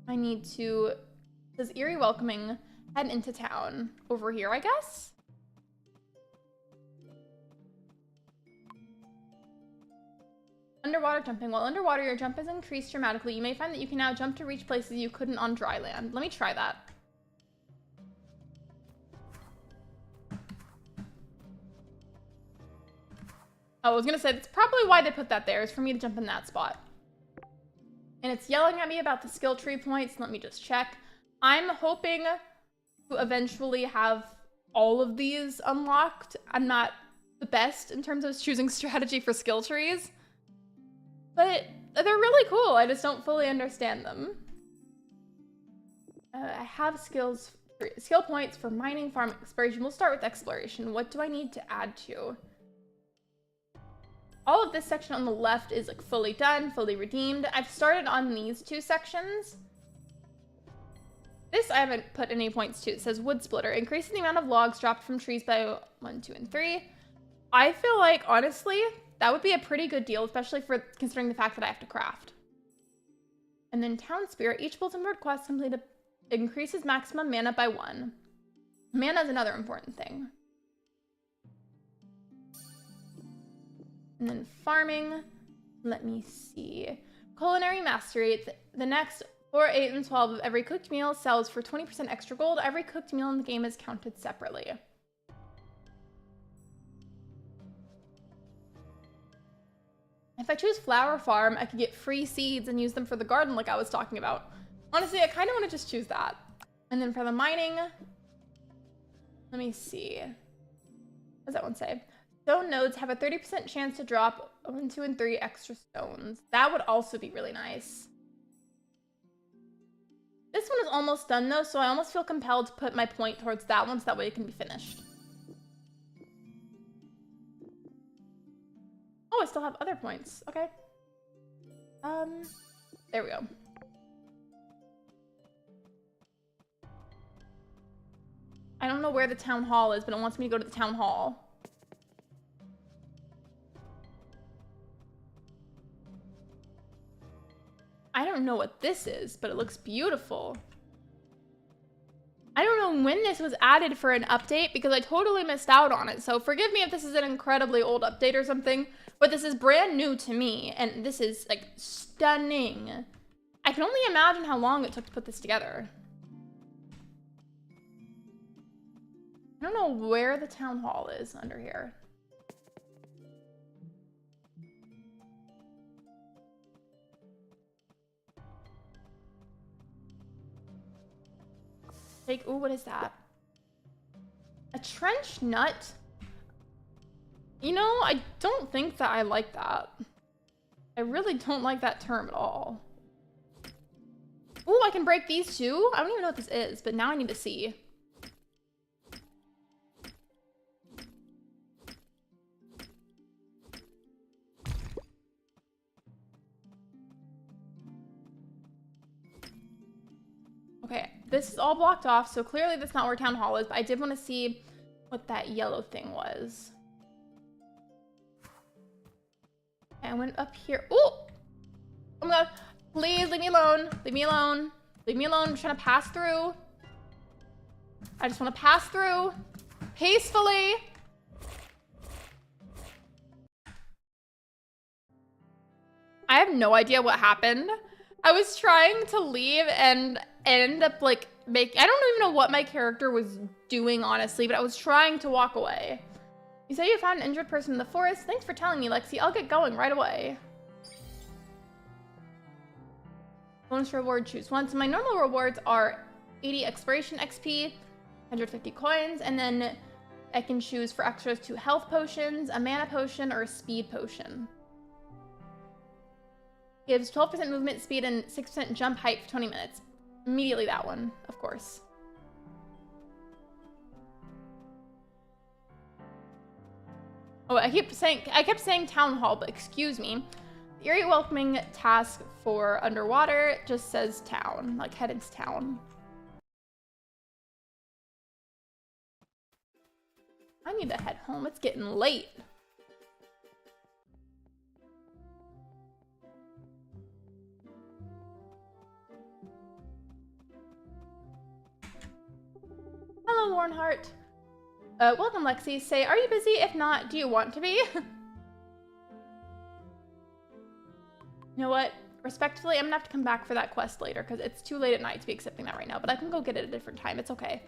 I need to, it says eerie welcoming, head into town. Over here, I guess? Underwater jumping. While underwater, your jump is increased dramatically. You may find that you can now jump to reach places you couldn't on dry land. Let me try that. I was gonna say, that's probably why they put that there, is for me to jump in that spot. And it's yelling at me about the skill tree points. Let me just check. I'm hoping to eventually have all of these unlocked. I'm not the best in terms of choosing strategy for skill trees, but they're really cool. I just don't fully understand them. I have skill points for mining, farm, exploration. We'll start with exploration. What do I need to add to? All of this section on the left is like fully done, fully redeemed. I've started on these 2 sections. This I haven't put any points to. It says wood splitter, increasing the amount of logs dropped from trees by 1, 2, and 3. I feel like, honestly, that would be a pretty good deal, especially for considering the fact that I have to craft. And then town spirit, each bulletin board quest completed increases maximum mana by 1. Mana is another important thing. And then farming, let me see. Culinary mastery, the next 4, 8, and 12 of every cooked meal sells for 20% extra gold. Every cooked meal in the game is counted separately. If I choose flower farm, I could get free seeds and use them for the garden like I was talking about. Honestly, I kind of want to just choose that. And then for the mining, let me see. What does that one say? Stone nodes have a 30% chance to drop 1, 2, and 3 extra stones. That would also be really nice. This one is almost done though, so I almost feel compelled to put my point towards that one so that way it can be finished. Oh, I still have other points. Okay. There we go. I don't know where the town hall is, but it wants me to go to the town hall. I don't know what this is, but it looks beautiful. I don't know when this was added for an update because I totally missed out on it. So forgive me if this is an incredibly old update or something, but this is brand new to me and this is like stunning. I can only imagine how long it took to put this together. I don't know where the town hall is under here. Like, ooh, what is that? A trench nut? You know, I don't think that I like that. I really don't like that term at all. Ooh, I can break these too? I don't even know what this is, but now I need to see. Okay, this is all blocked off, so clearly that's not where town hall is, but I did want to see what that yellow thing was. I went up here. Oh! Oh my god. Please leave me alone. Leave me alone. Leave me alone. I'm trying to pass through. I just want to pass through peacefully. I have no idea what happened. I was trying to leave and ended up like I don't even know what my character was doing, honestly, but I was trying to walk away. You say you found an injured person in the forest. Thanks for telling me, Lexi. I'll get going right away. Bonus reward, choose one. So my normal rewards are 80 exploration XP, 150 coins, and then I can choose for extras 2 health potions, a mana potion, or a speed potion. Gives 12% movement speed and 6% jump height for 20 minutes. Immediately that one, of course. Oh, I kept saying town hall, but excuse me. The eerie welcoming task for underwater just says town, like head into town. I need to head home. It's getting late. Hello, Warnheart. Welcome, Lexi. Say, are you busy? If not, do you want to be? You know what? Respectfully, I'm gonna have to come back for that quest later because it's too late at night to be accepting that right now, but I can go get it at a different time. It's okay.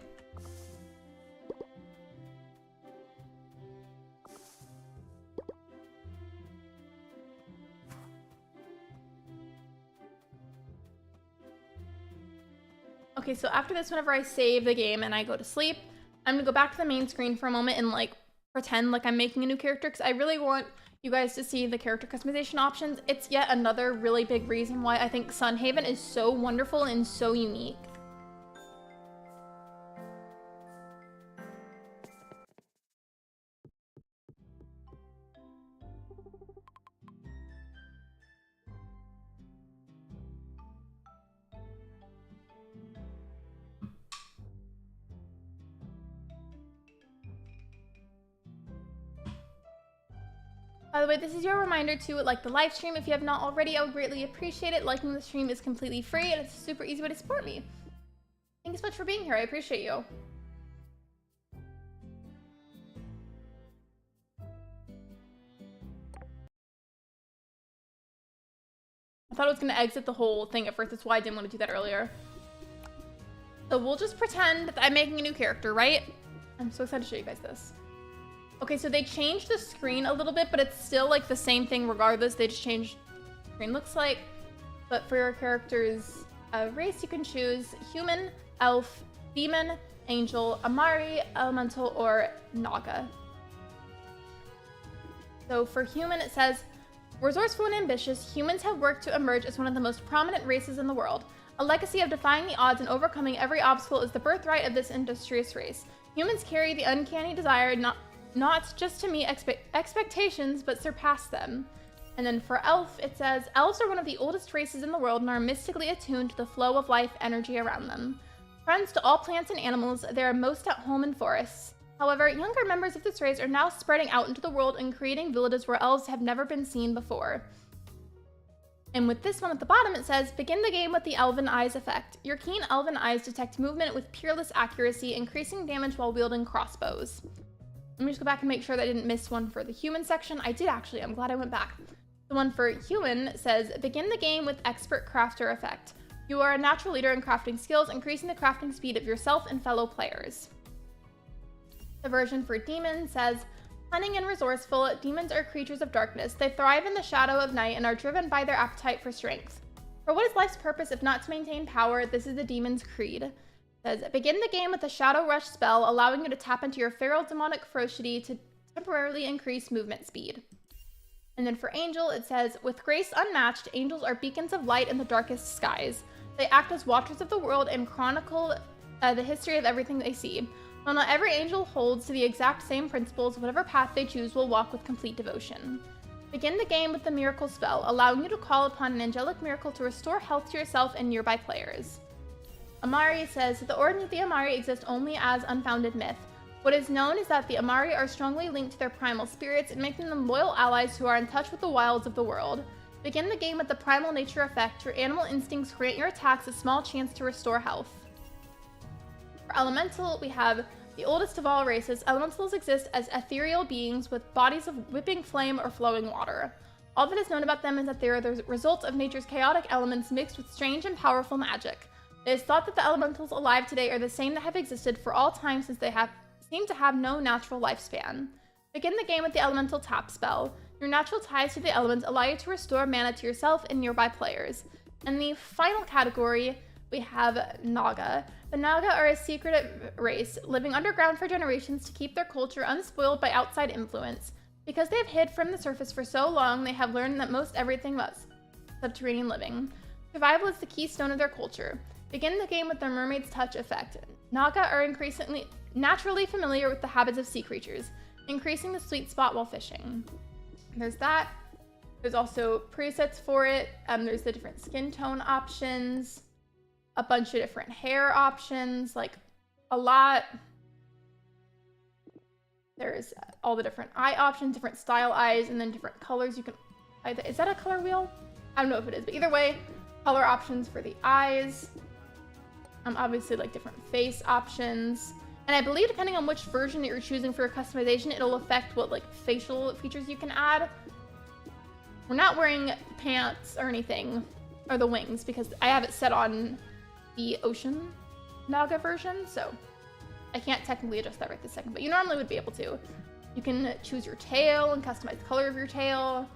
Okay, so after this, whenever I save the game and I go to sleep, I'm gonna go back to the main screen for a moment and like pretend like I'm making a new character because I really want you guys to see the character customization options. It's yet another really big reason why I think Sun Haven is so wonderful and so unique. By the way, this is your reminder to like the live stream. If you have not already, I would greatly appreciate it. Liking the stream is completely free and it's a super easy way to support me. Thank you so much for being here. I appreciate you. I thought it was going to exit the whole thing at first. That's why I didn't want to do that earlier. So we'll just pretend that I'm making a new character, right? I'm so excited to show you guys this. Okay, so they changed the screen a little bit, but it's still like the same thing regardless. They just changed what the screen looks like. But for your character's race, you can choose human, elf, demon, angel, Amari, elemental, or Naga. So for human, it says, resourceful and ambitious, humans have worked to emerge as one of the most prominent races in the world. A legacy of defying the odds and overcoming every obstacle is the birthright of this industrious race. Humans carry the uncanny desire not just to meet expectations, but surpass them. And then for elf, it says, elves are one of the oldest races in the world and are mystically attuned to the flow of life energy around them. Friends to all plants and animals, they are most at home in forests. However, younger members of this race are now spreading out into the world and creating villages where elves have never been seen before. And with this one at the bottom, it says, begin the game with the Elven Eyes effect. Your keen elven eyes detect movement with peerless accuracy, increasing damage while wielding crossbows. Let me just go back and make sure that I didn't miss one for the human section. I did actually, I'm glad I went back. The one for human says, begin the game with expert crafter effect. You are a natural leader in crafting skills, increasing the crafting speed of yourself and fellow players. The version for demon says, cunning and resourceful, demons are creatures of darkness. They thrive in the shadow of night and are driven by their appetite for strength. For what is life's purpose if not to maintain power? This is the demon's creed. It says, begin the game with the Shadow Rush spell, allowing you to tap into your feral demonic ferocity to temporarily increase movement speed. And then for angel, it says, with grace unmatched, angels are beacons of light in the darkest skies. They act as watchers of the world and chronicle the history of everything they see. While not every angel holds to the exact same principles, whatever path they choose will walk with complete devotion. Begin the game with the miracle spell, allowing you to call upon an angelic miracle to restore health to yourself and nearby players. Amari says, the origin of the Amari exists only as unfounded myth. What is known is that the Amari are strongly linked to their primal spirits, making them loyal allies who are in touch with the wilds of the world. Begin the game with the primal nature effect. Your animal instincts grant your attacks a small chance to restore health. For elemental, we have the oldest of all races. Elementals exist as ethereal beings with bodies of whipping flame or flowing water. All that is known about them is that they are the result of nature's chaotic elements mixed with strange and powerful magic. It is thought that the elementals alive today are the same that have existed for all time, since they seem to have no natural lifespan. Begin the game with the elemental tap spell. Your natural ties to the elements allow you to restore mana to yourself and nearby players. In the final category, we have Naga. The Naga are a secretive race, living underground for generations to keep their culture unspoiled by outside influence. Because they have hid from the surface for so long, they have learned that most everything was subterranean living. Survival is the keystone of their culture. Begin the game with the Mermaid's Touch effect. Naga are increasingly naturally familiar with the habits of sea creatures, increasing the sweet spot while fishing. There's that. There's also presets for it. There's the different skin tone options, a bunch of different hair options, like a lot. There's all the different eye options, different style eyes, and then different colors you can... Is that a color wheel? I don't know if it is, but either way, color options for the eyes. Obviously, like different face options. And I believe depending on which version that you're choosing for your customization, it'll affect what like facial features you can add. We're not wearing pants or anything, or the wings, because I have it set on the Ocean Naga version, so I can't technically adjust that right this second, but you normally would be able to. You can choose your tail and customize the color of your tail.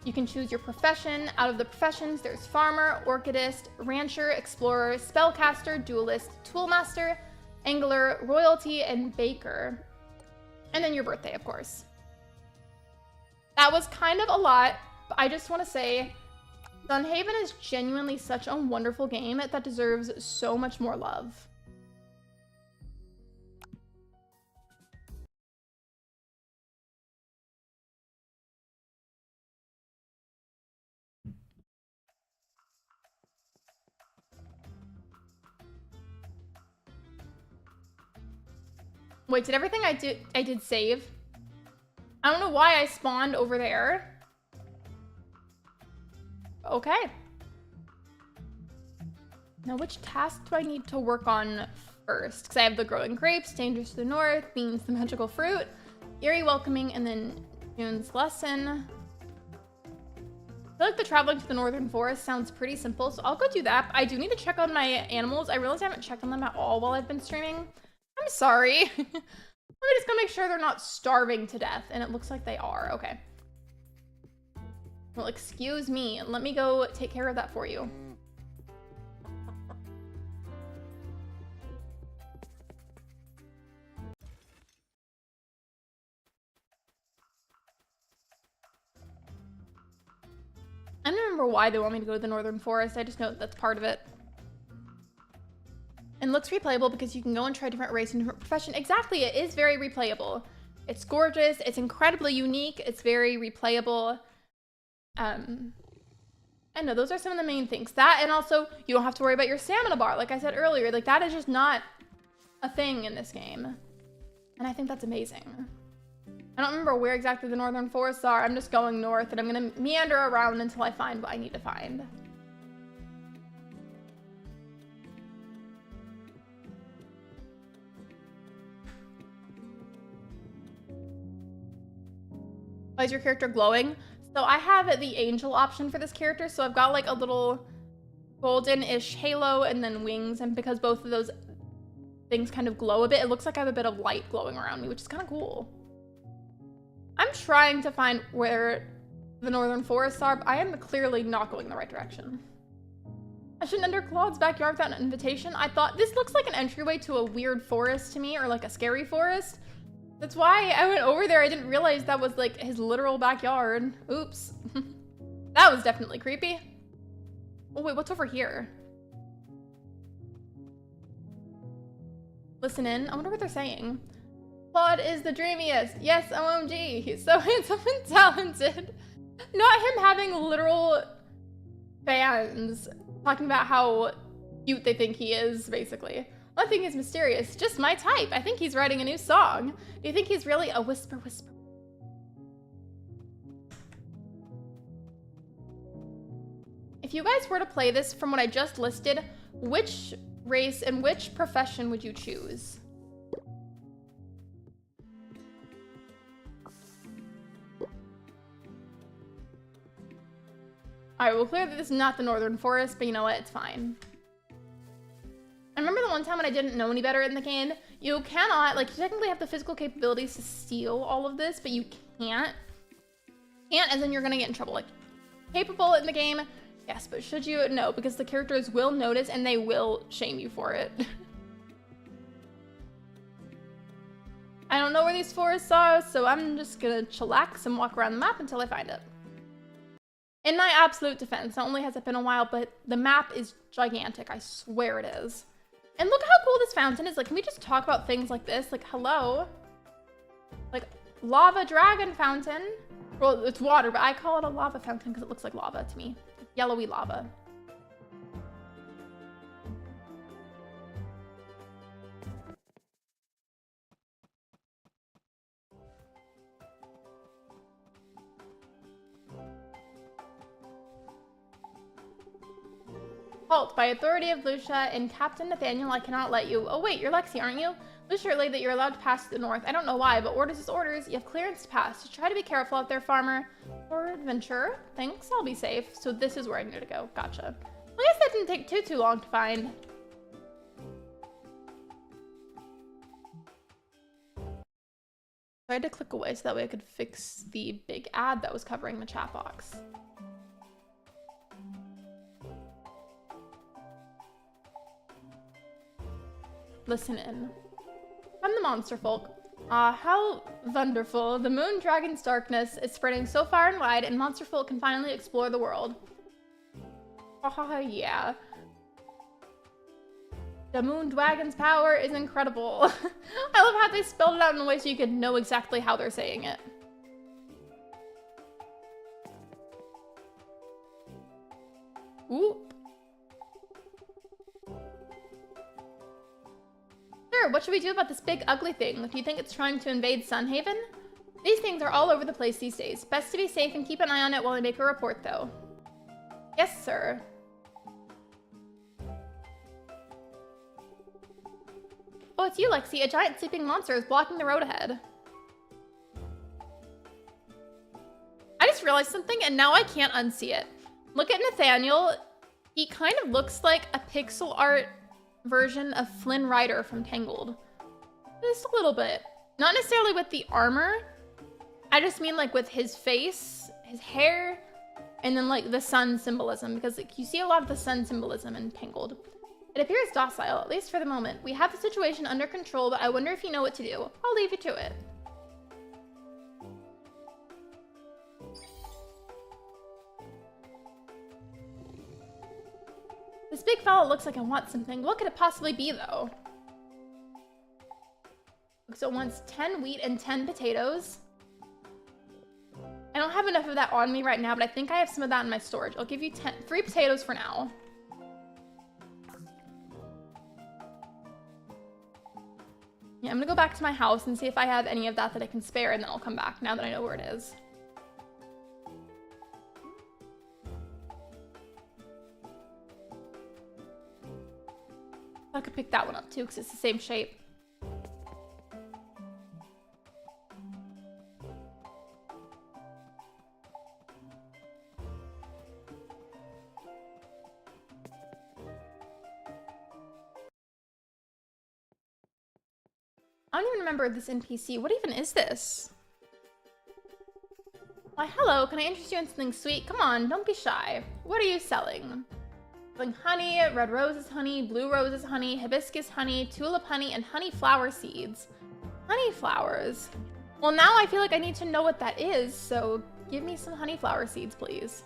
You can choose your profession. Out of the professions, there's farmer, orchidist, rancher, explorer, spellcaster, duelist, toolmaster, angler, royalty, and baker. And then your birthday, of course. That was kind of a lot, but I just want to say Sunhaven is genuinely such a wonderful game that deserves so much more love. Wait, did everything I did save? I don't know why I spawned over there. Okay. Now, which task do I need to work on first? Because I have the growing grapes, dangers to the north, beans, the magical fruit, eerie welcoming, and then June's lesson. I feel like the traveling to the northern forest sounds pretty simple, so I'll go do that. I do need to check on my animals. I realize I haven't checked on them at all while I've been streaming. I'm sorry. Let me just go make sure they're not starving to death, and it looks like they are. Okay. Well, excuse me. Let me go take care of that for you. I don't remember why they want me to go to the northern forest. I just know that that's part of it. And looks replayable because you can go and try different race and different profession. Exactly, it is very replayable. It's gorgeous, it's incredibly unique, it's very replayable. I know those are some of the main things. That, and also you don't have to worry about your stamina bar. Like I said earlier, like that is just not a thing in this game. And I think that's amazing. I don't remember where exactly the northern forests are. I'm just going north and I'm gonna meander around until I find what I need to find. Why is your character glowing? So I have the angel option for this character, so I've got like a little golden-ish halo and then wings, and because both of those things kind of glow a bit, it looks like I have a bit of light glowing around me, which is kind of cool. I'm trying to find where the northern forests are, but I am clearly not going in the right direction. I shouldn't enter Claude's backyard without an invitation. I thought this looks like an entryway to a weird forest to me, or like a scary forest. That's why I went over there. I didn't realize that was like his literal backyard. Oops. That was definitely creepy. Oh wait, what's over here? Listen in. I wonder what they're saying. Claude is the dreamiest. Yes, OMG. He's so handsome and talented. Not him having literal fans talking about how cute they think he is, basically. One thing is mysterious. Just my type. I think he's writing a new song. Do you think he's really a whisper? If you guys were to play this from what I just listed, which race and which profession would you choose? Alright, well clearly this is not the northern forest, but you know what? It's fine. I remember the one time when I didn't know any better in the game, you cannot, like, you technically have the physical capabilities to steal all of this, but you can't. Can't, as in you're gonna get in trouble. Like, capable in the game, yes, but should you? No, because the characters will notice and they will shame you for it. I don't know where these forests are, so I'm just gonna chillax and walk around the map until I find it. In my absolute defense, not only has it been a while, but the map is gigantic. I swear it is. And look how cool this fountain is. Like, can we just talk about things like this? Like, hello? Like, lava dragon fountain. Well, it's water, but I call it a lava fountain because it looks like lava to me. Yellowy lava. Halt. By authority of Lucia and Captain Nathaniel, I cannot let you. Oh wait, you're Lexi, aren't you? Lucia relayed that you're allowed to pass to the north. I don't know why, but orders is orders. You have clearance to pass. Just try to be careful out there, farmer. For adventure. Thanks, I'll be safe. So this is where I need to go. Gotcha. Well, I guess that didn't take too long to find. I had to click away so that way I could fix the big ad that was covering the chat box. Listen in. From the monster folk. Ah, how wonderful. The moon dragon's darkness is spreading so far and wide, and monster folk can finally explore the world. Oh, yeah. The moon dragon's power is incredible. I love how they spelled it out in a way so you could know exactly how they're saying it. Ooh. Sure, what should we do about this big ugly thing? Do you think it's trying to invade Sunhaven? These things are all over the place these days. Best to be safe and keep an eye on it while I make a report, though. Yes, sir. Oh, it's you, Lexi. A giant sleeping monster is blocking the road ahead. I just realized something, and now I can't unsee it. Look at Nathaniel. He kind of looks like a pixel art version of Flynn Rider from Tangled. Just a little bit. Not necessarily with the armor. I just mean like with his face, his hair, and then like the sun symbolism, because like, you see a lot of the sun symbolism in Tangled. It appears docile, at least for the moment. We have the situation under control, but I wonder if you know what to do. I'll leave you to it. This big fella looks like I want something. What could it possibly be, though? So it wants 10 wheat and 10 potatoes. I don't have enough of that on me right now, but I think I have some of that in my storage. I'll give you 3 potatoes for now. Yeah, I'm gonna go back to my house and see if I have any of that I can spare, and then I'll come back now that I know where it is. I could pick that one up too, because it's the same shape. I don't even remember this NPC. What even is this? Why, hello, can I interest you in something sweet? Come on, don't be shy. What are you selling? Selling honey, red roses honey, blue roses honey, hibiscus honey, tulip honey, and honey flower seeds. Honey flowers. Well, now I feel like I need to know what that is, so give me some honey flower seeds, please.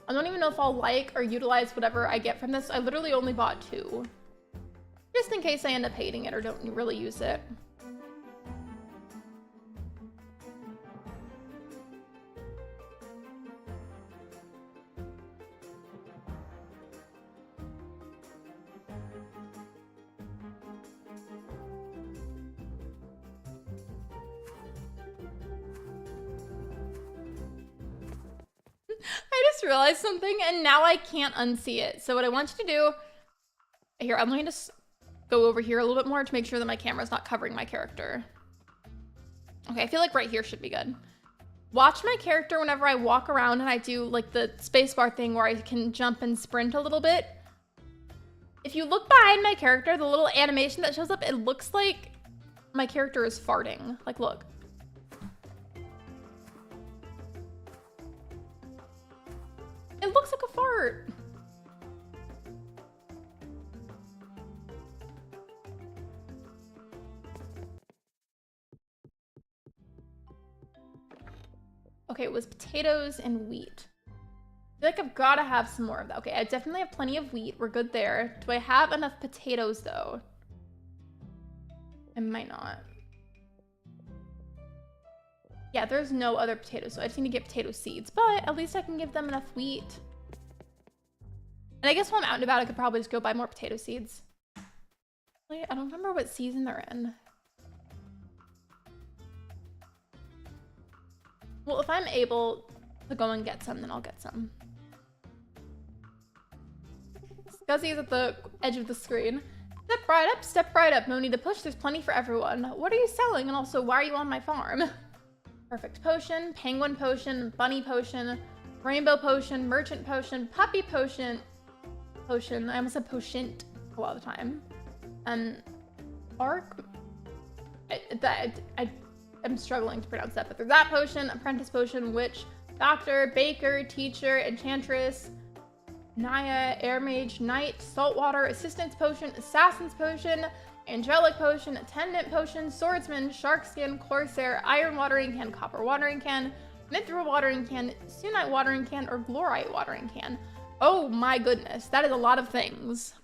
I don't even know if I'll like or utilize whatever I get from this. I literally only bought 2. Just in case I end up hating it or don't really use it. I just realized something and now I can't unsee it. So what I want you to do, here, I'm going to go over here a little bit more to make sure that my camera's not covering my character. Okay, I feel like right here should be good. Watch my character whenever I walk around and I do like the spacebar thing where I can jump and sprint a little bit. If you look behind my character, the little animation that shows up, it looks like my character is farting. Like, look. It looks like a fart. Okay, it was potatoes and wheat. I feel like I've got to have some more of that. Okay, I definitely have plenty of wheat. We're good there. Do I have enough potatoes, though? I might not. Yeah, there's no other potatoes, so I just need to get potato seeds. But at least I can give them enough wheat. And I guess while I'm out and about, I could probably just go buy more potato seeds. Wait, I don't remember what season they're in. Well, if I'm able to go and get some, then I'll get some. Scuzzy is at the edge of the screen. Step right up, step right up. No need to push, there's plenty for everyone. What are you selling? And also, why are you on my farm? Perfect potion, penguin potion, bunny potion, rainbow potion, merchant potion, puppy potion. I almost said potion a lot of the time. Arc. I'm struggling to pronounce that, but there's that potion, apprentice potion, witch, doctor, baker, teacher, enchantress, Naya, air mage, knight, saltwater, assistance potion, assassin's potion, angelic potion, attendant potion, swordsman, shark skin, corsair, iron watering can, copper watering can, mithril watering can, sunite watering can, or glorite watering can. Oh my goodness, that is a lot of things.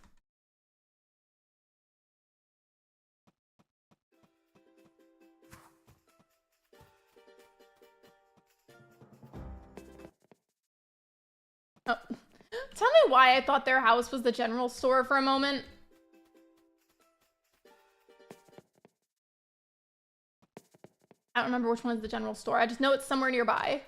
Oh. Tell me why I thought their house was the general store for a moment. I don't remember which one is the general store. I just know it's somewhere nearby.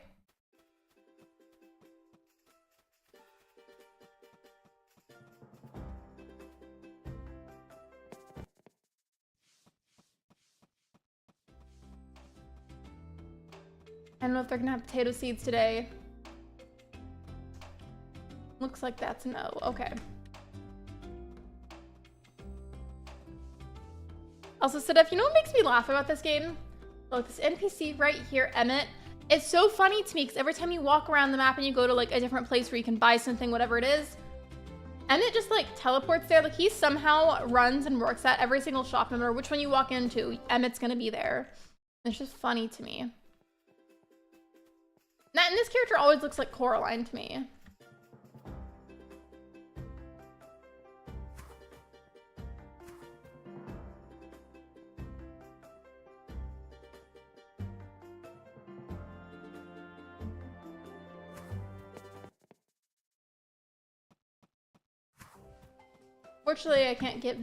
I don't know if they're gonna have potato seeds today. Looks like that's no. Okay. Also, Sedef, you know what makes me laugh about this game? Look, this NPC right here, Emmett. It's so funny to me because every time you walk around the map and you go to like a different place where you can buy something, whatever it is, Emmett just like teleports there. Like he somehow runs and works at every single shop, no matter which one you walk into, Emmett's gonna be there. It's just funny to me. And this character always looks like Coraline to me. Fortunately, I can't give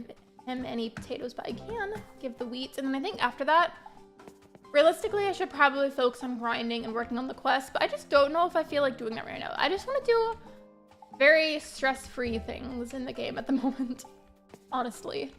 him any potatoes, but I can give the wheat. And then I think after that, realistically, I should probably focus on grinding and working on the quest, but I just don't know if I feel like doing that right now. I just want to do very stress-free things in the game at the moment, honestly.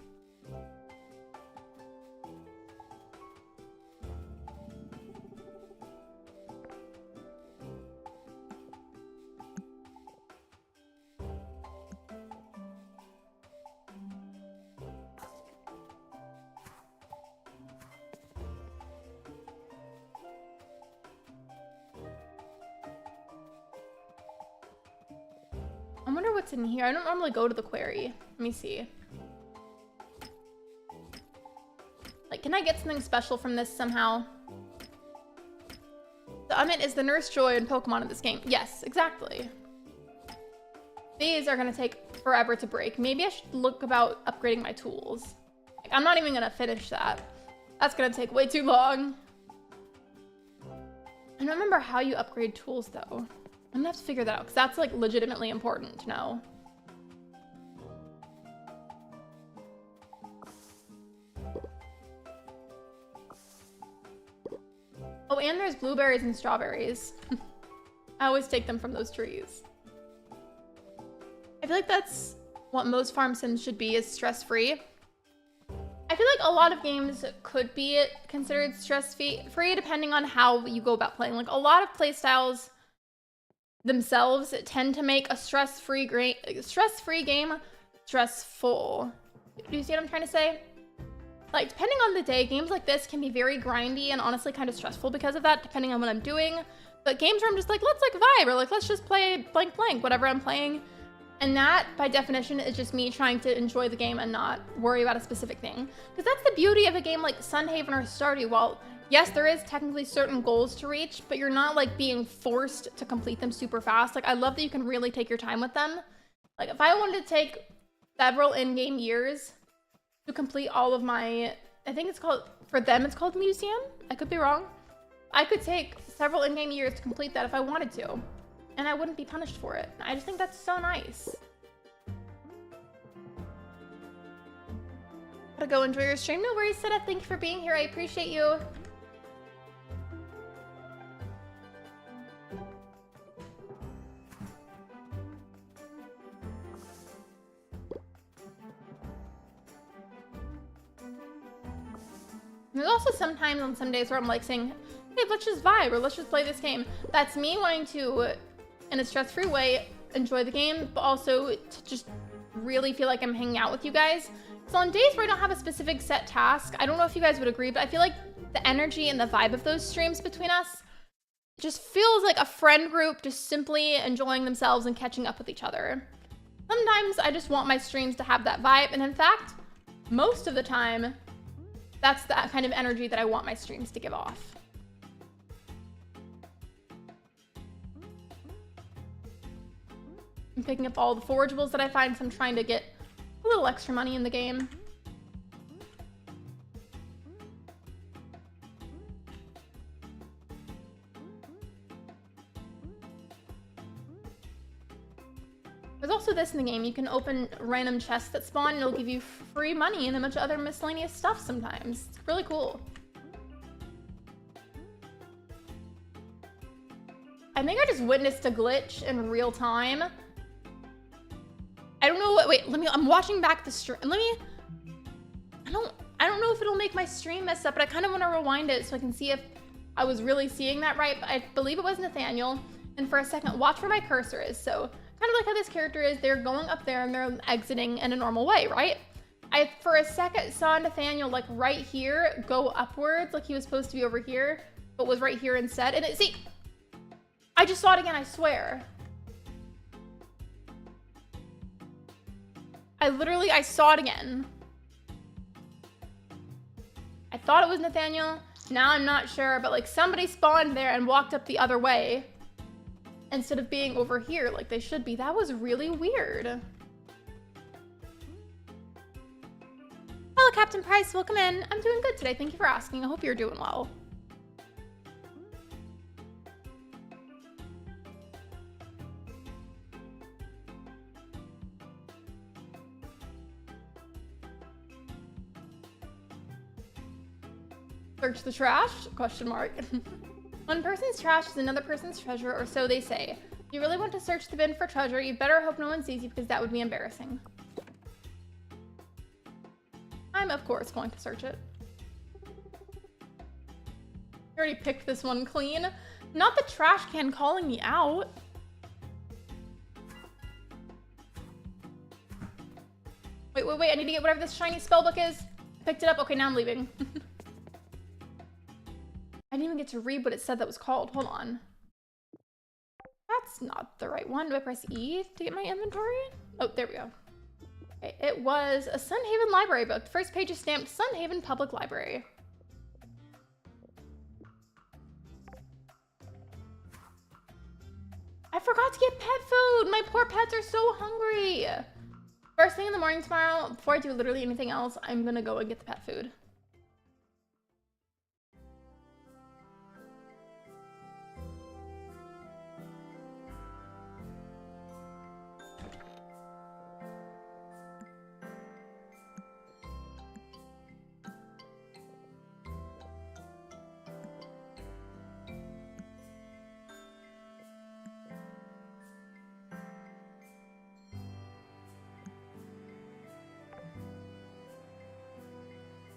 I wonder what's in here. I don't normally go to the quarry. Let me see. Like, can I get something special from this somehow? The Ummit is the Nurse Joy in Pokemon in this game. Yes, exactly. These are gonna take forever to break. Maybe I should look about upgrading my tools. Like, I'm not even gonna finish that. That's gonna take way too long. I don't remember how you upgrade tools though. I'm gonna have to figure that out because that's like legitimately important to know. Oh, and there's blueberries and strawberries. I always take them from those trees. I feel like that's what most farm sims should be, is stress-free. I feel like a lot of games could be considered stress-free depending on how you go about playing. Like a lot of playstyles themselves tend to make a stress-free game stressful. Do you see what I'm trying to say? Like, depending on the day, games like this can be very grindy and honestly kind of stressful because of that, depending on what I'm doing. But games where I'm just like, let's like vibe, or like, let's just play blank blank, whatever I'm playing. And that, by definition, is just me trying to enjoy the game and not worry about a specific thing. Because that's the beauty of a game like Sunhaven or Stardew. While, yes, there is technically certain goals to reach, but you're not like being forced to complete them super fast. Like, I love that you can really take your time with them. Like, if I wanted to take several in-game years to complete all of my, I think it's called, for them it's called Museum. I could be wrong. I could take several in-game years to complete that if I wanted to. And I wouldn't be punished for it. I just think that's so nice. Gotta go enjoy your stream. No worries, Seta. Thank you for being here. I appreciate you. There's also sometimes on some days where I'm like saying, hey, let's just vibe or let's just play this game. That's me wanting to, in a stress-free way, enjoy the game, but also to just really feel like I'm hanging out with you guys. So on days where I don't have a specific set task, I don't know if you guys would agree, but I feel like the energy and the vibe of those streams between us just feels like a friend group just simply enjoying themselves and catching up with each other. Sometimes I just want my streams to have that vibe, and in fact, most of the time, that's the kind of energy that I want my streams to give off. I'm picking up all the forageables that I find, so I'm trying to get a little extra money in the game. There's also this in the game. You can open random chests that spawn and it'll give you free money and a bunch of other miscellaneous stuff sometimes. It's really cool. I think I just witnessed a glitch in real time. I don't know what, wait, I'm watching back the stream. I don't know if it'll make my stream mess up, but I kind of want to rewind it so I can see if I was really seeing that right. But I believe it was Nathaniel. And for a second, watch where my cursor is. So kind of like how this character is, they're going up there and they're exiting in a normal way, right? I, for a second, saw Nathaniel like right here go upwards, like he was supposed to be over here, but was right here instead. And see, I just saw it again, I swear. I saw it again. I thought it was Nathaniel. Now I'm not sure, but like somebody spawned there and walked up the other way instead of being over here like they should be. That was really weird. Hello, Captain Price. Welcome in. I'm doing good today. Thank you for asking. I hope you're doing well. Search the trash? Question mark. One person's trash is another person's treasure, or so they say. If you really want to search the bin for treasure, you better hope no one sees you because that would be embarrassing. I'm, of course, going to search it. I already picked this one clean. Not the trash can calling me out. Wait, I need to get whatever this shiny spellbook is. Picked it up. Okay, now I'm leaving. I didn't even get to read what it said that was called. Hold on. That's not the right one. Do I press E to get my inventory? Oh, there we go. Okay, it was a Sunhaven library book. The first page is stamped Sunhaven Public Library. I forgot to get pet food. My poor pets are so hungry. First thing in the morning tomorrow, before I do literally anything else, I'm gonna go and get the pet food.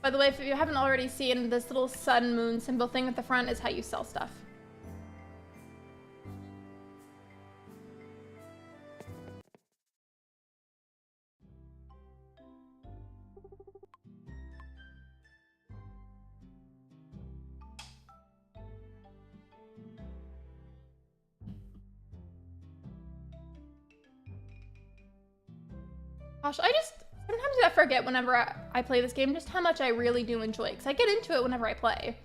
By the way, if you haven't already seen, this little sun moon symbol thing at the front is how you sell stuff. Gosh, sometimes I forget whenever I play this game just how much I really do enjoy it, because I get into it whenever I play.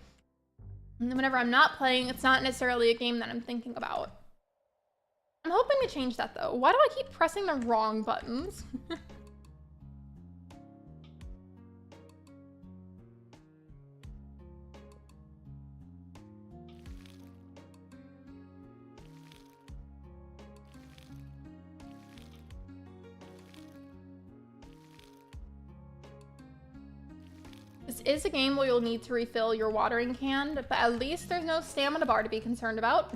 And then whenever I'm not playing, it's not necessarily a game that I'm thinking about. I'm hoping to change that, though. Why do I keep pressing the wrong buttons? This is a game where you'll need to refill your watering can, but at least there's no stamina bar to be concerned about.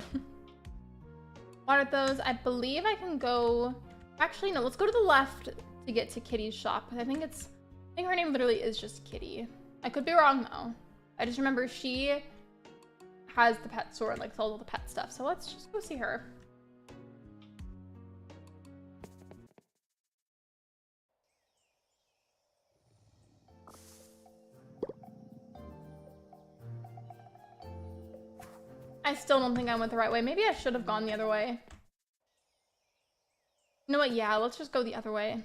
What are those? I believe I can go... Actually, no, let's go to the left to get to Kitty's shop. I think her name literally is just Kitty. I could be wrong, though. I just remember she has the pet store and, like, sells all the pet stuff. So let's just go see her. I still don't think I went the right way. Maybe I should have gone the other way. You know what? Yeah, let's just go the other way.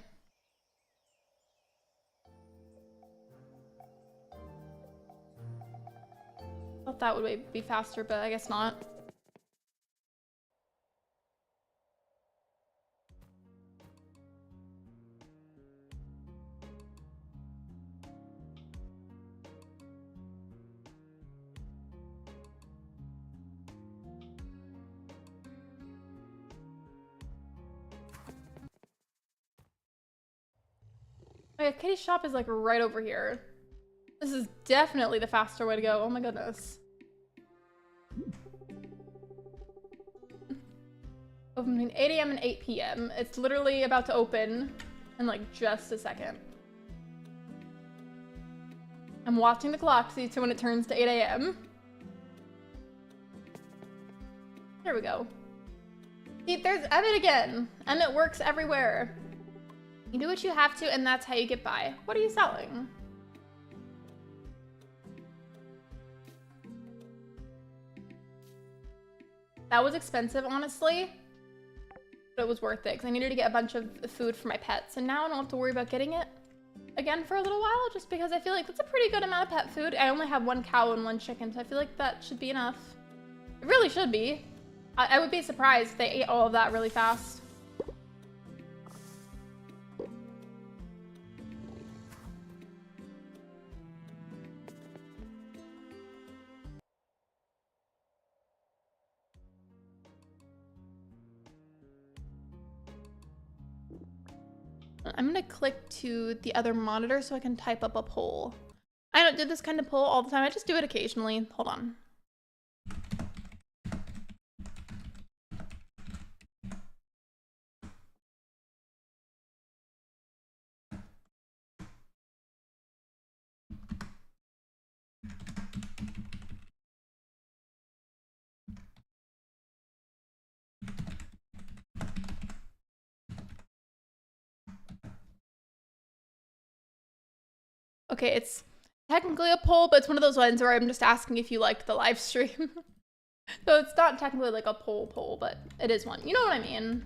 Thought that would be faster, but I guess not. Okay, Kitty's shop is like right over here. This is definitely the faster way to go. Oh my goodness. Open between 8 a.m. and 8 p.m. It's literally about to open in like just a second. I'm watching the clock to see when it turns to 8 a.m. There we go. See, there's Emmett again. Emmett works everywhere. You do what you have to, and that's how you get by. What are you selling? That was expensive, honestly. But it was worth it, because I needed to get a bunch of food for my pets. And now I don't have to worry about getting it again for a little while, just because I feel like that's a pretty good amount of pet food. I only have 1 cow and 1 chicken, so I feel like that should be enough. It really should be. I would be surprised if they ate all of that really fast. I'm gonna click to the other monitor so I can type up a poll. I don't do this kind of poll all the time. I just do it occasionally. Hold on. Okay, it's technically a poll, but it's one of those ones where I'm just asking if you liked the live stream. So it's not technically like a poll, but it is one. You know what I mean?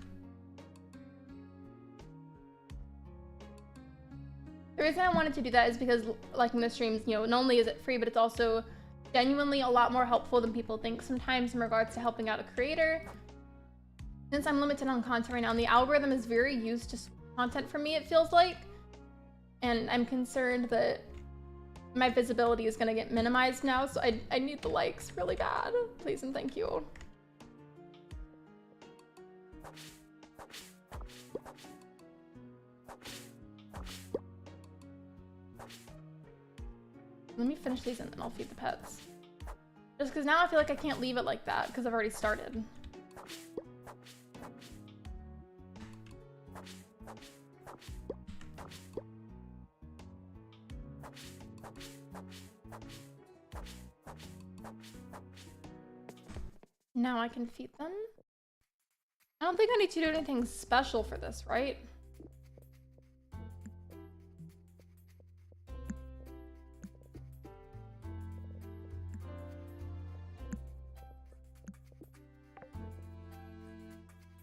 The reason I wanted to do that is because liking the streams, you know, not only is it free, but it's also genuinely a lot more helpful than people think sometimes in regards to helping out a creator. Since I'm limited on content right now, and the algorithm is very used to content for me, it feels like. And I'm concerned that my visibility is gonna get minimized now, so I need the likes really bad. Please and thank you. Let me finish these and then I'll feed the pets. Just because now I feel like I can't leave it like that because I've already started. Now I can feed them. I don't think I need to do anything special for this, right?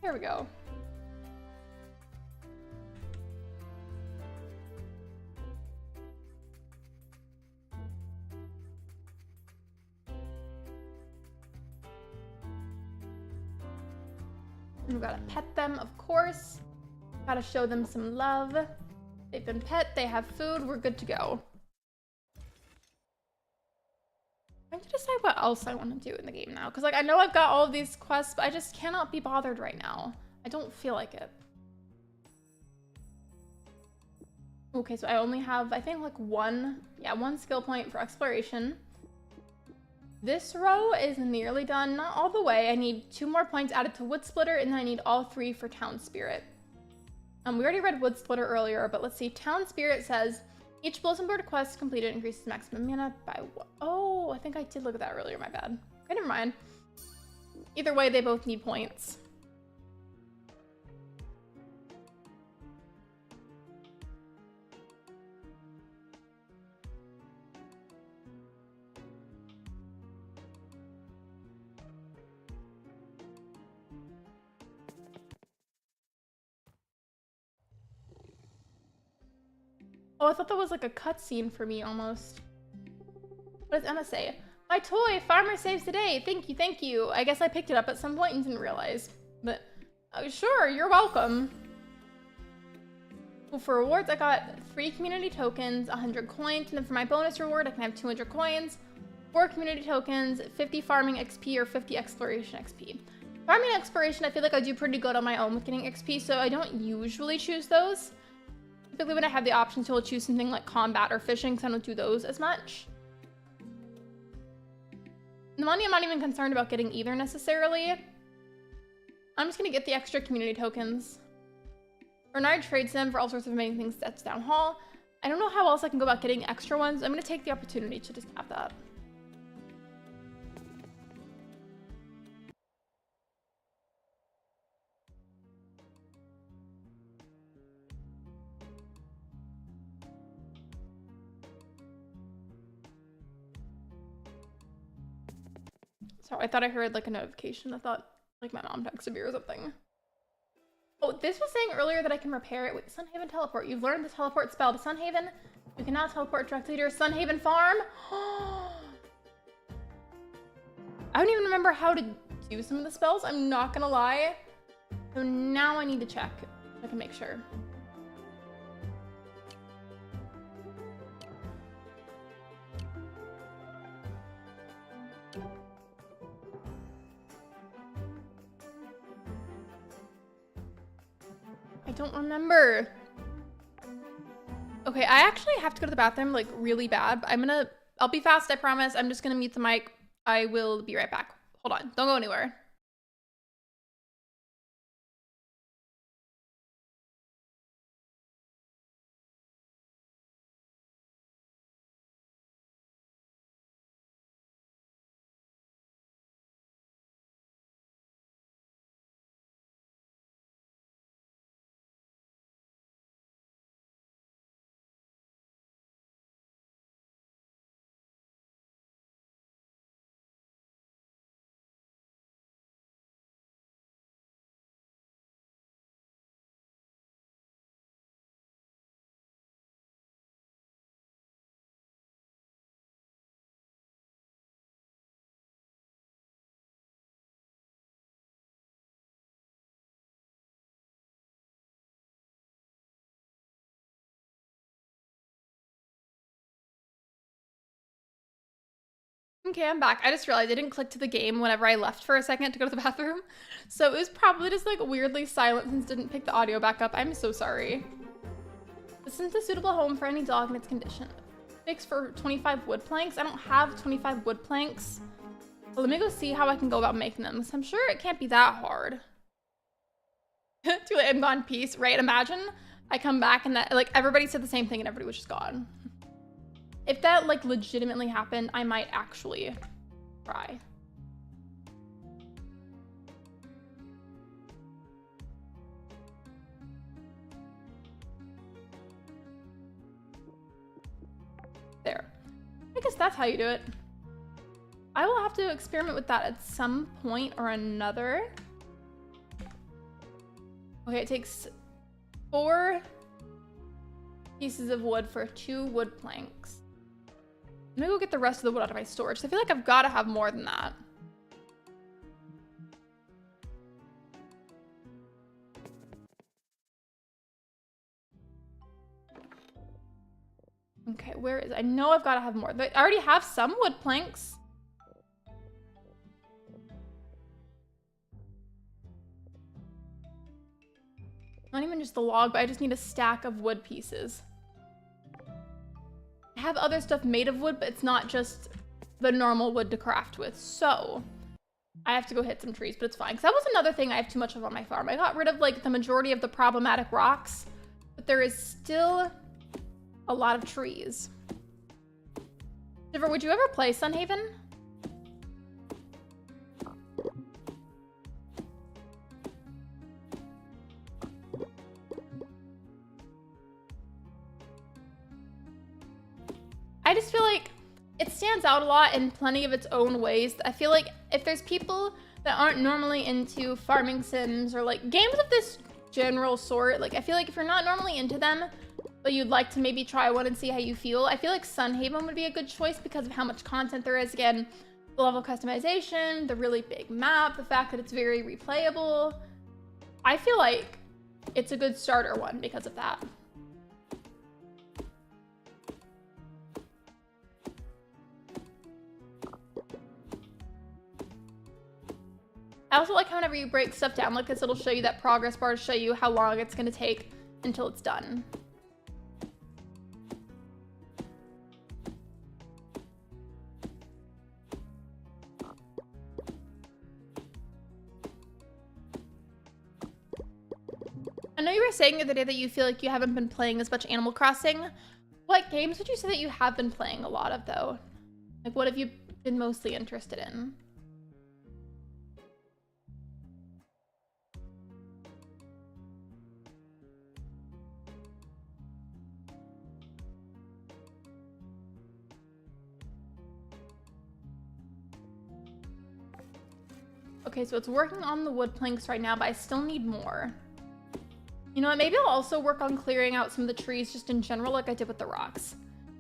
Here we go. We've got to pet them, of course. Got to show them some love. They've been pet, they have food, we're good to go. I have to decide what else I want to do in the game now. Because, like, I know I've got all of these quests, but I just cannot be bothered right now. I don't feel like it. Okay, so I only have, I think, like one skill point for exploration. This row is nearly done, not all the way. I need 2 more points added to Wood Splitter, and then I need all 3 for Town Spirit. We already read Wood Splitter earlier, but let's see. Town Spirit says, each Bulletin Board quest completed increases maximum mana by one. Oh, I think I did look at that earlier, my bad. Okay, never mind. Either way, they both need points. Oh, I thought that was like a cutscene for me almost. What does Emma say? My toy, Farmer Saves the Day. Thank you, thank you. I guess I picked it up at some point and didn't realize. But sure, you're welcome. Well, for rewards, I got 3 community tokens, 100 coins, and then for my bonus reward, I can have 200 coins, 4 community tokens, 50 farming XP, or 50 exploration XP. Farming and exploration, I feel like I do pretty good on my own with getting XP, so I don't usually choose those. Typically when I have the option to, I'll choose something like combat or fishing, because I don't do those as much. The money, I'm not even concerned about getting either necessarily. I'm just gonna get the extra community tokens. Bernard trades them for all sorts of amazing things that's down hall. I don't know how else I can go about getting extra ones. I'm gonna take the opportunity to just have that. Sorry, I thought I heard like a notification. I thought like my mom texted me or something. Oh, this was saying earlier that I can repair it. Wait, Sunhaven teleport. You've learned the teleport spell to Sunhaven. You can now teleport directly to your Sunhaven farm. I don't even remember how to do some of the spells. I'm not gonna lie. So now I need to check so I can make sure. I don't remember. Okay, Okay, I actually have to go to the bathroom, like, really bad. I'll be fast, I promise. I'm just gonna mute the mic. I will be right back. Hold on, don't go anywhere. Okay, I'm back. I just realized I didn't click to the game whenever I left for a second to go to the bathroom. So it was probably just like weirdly silent since it didn't pick the audio back up. I'm so sorry. This isn't a suitable home for any dog in its condition. Fix for 25 wood planks. I don't have 25 wood planks. But let me go see how I can go about making them. So I'm sure it can't be that hard. Too late, I'm gone, peace. Right, imagine I come back and that, like, everybody said the same thing and everybody was just gone. If that, like, legitimately happened, I might actually try. There. I guess that's how you do it. I will have to experiment with that at some point or another. Okay, it takes 4 pieces of wood for 2 wood planks. I'm gonna go get the rest of the wood out of my storage. I feel like I've got to have more than that. Okay, where is it? I know I've got to have more. I already have some wood planks. Not even just the log, but I just need a stack of wood pieces. I have other stuff made of wood, but it's not just the normal wood to craft with. So I have to go hit some trees, but it's fine. Because that was another thing I have too much of on my farm. I got rid of like the majority of the problematic rocks, but there is still a lot of trees. Shiver, would you ever play Sunhaven? I just feel like it stands out a lot in plenty of its own ways. I feel like if there's people that aren't normally into farming sims or like games of this general sort, like I feel like if you're not normally into them, but you'd like to maybe try one and see how you feel, I feel like Sunhaven would be a good choice because of how much content there is. Again, the level of customization, the really big map, the fact that it's very replayable. I feel like it's a good starter one because of that. I also like how whenever you break stuff down like this, it'll show you that progress bar to show you how long it's going to take until it's done. I know you were saying the other day that you feel like you haven't been playing as much Animal Crossing. What games would you say that you have been playing a lot of, though? Like, what have you been mostly interested in? Okay, so it's working on the wood planks right now, but I still need more. You know what, maybe I'll also work on clearing out some of the trees just in general like I did with the rocks.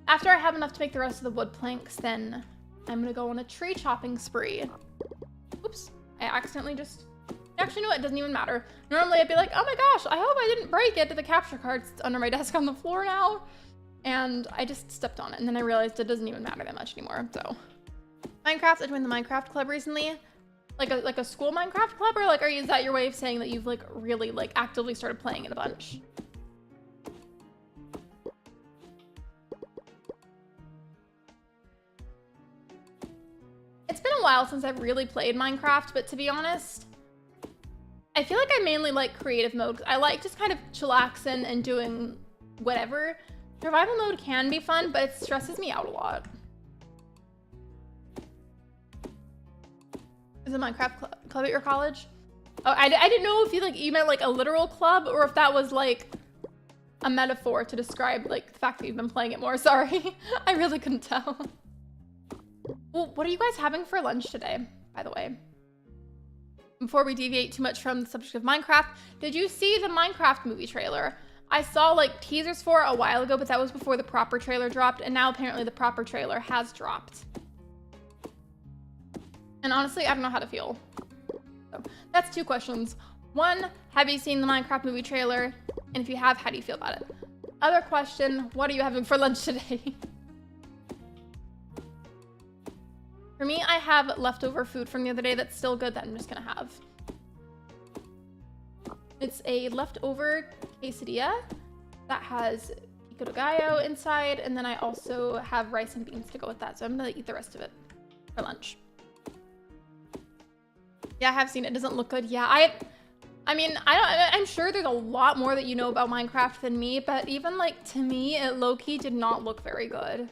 After I have enough to make the rest of the wood planks, then I'm gonna go on a tree chopping spree. Oops, I accidentally just... Actually, no, it doesn't even matter. Normally I'd be like, oh my gosh, I hope I didn't break it. The capture card's under my desk on the floor now. And I just stepped on it, and then I realized it doesn't even matter that much anymore, so. Minecraft, I joined the Minecraft club recently. Like a school Minecraft club, or like, is that your way of saying that you've like really like actively started playing it a bunch? It's been a while since I've really played Minecraft, but to be honest, I feel like I mainly like creative mode. I like just kind of chillaxing and doing whatever. Survival mode can be fun, but it stresses me out a lot. Is a Minecraft club at your college? Oh, I didn't know if you meant like a literal club or if that was like a metaphor to describe like the fact that you've been playing it more. Sorry, I really couldn't tell. Well, what are you guys having for lunch today, by the way? Before we deviate too much from the subject of Minecraft, did you see the Minecraft movie trailer? I saw like teasers for it a while ago, but that was before the proper trailer dropped, and now apparently the proper trailer has dropped. And honestly, I don't know how to feel. So that's 2 questions. 1, have you seen the Minecraft movie trailer? And if you have, how do you feel about it? Other question, what are you having for lunch today? For me, I have leftover food from the other day that's still good that I'm just gonna have. It's a leftover quesadilla that has pico de gallo inside, and then I also have rice and beans to go with that, so I'm gonna eat the rest of it for lunch. Yeah, I have seen it. It doesn't look good. Yeah, I mean, I'm sure there's a lot more that you know about Minecraft than me, but even like to me, it low-key did not look very good.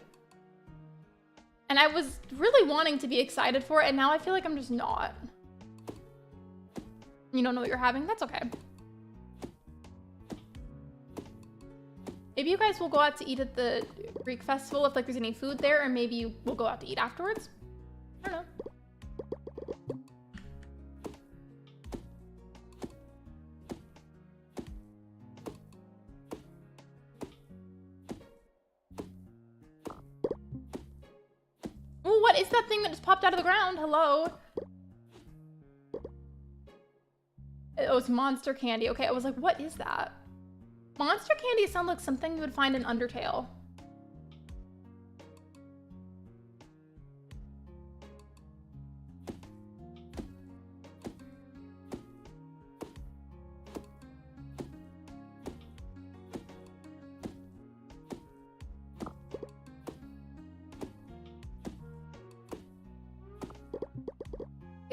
And I was really wanting to be excited for it, and now I feel like I'm just not. You don't know what you're having? That's okay. Maybe you guys will go out to eat at the Greek festival if like there's any food there, or maybe you will go out to eat afterwards. I don't know. Ooh, what is that thing that just popped out of the ground? Hello? Oh, it's monster candy. Okay, I was like, what is that? Monster candy sounds like something you would find in Undertale.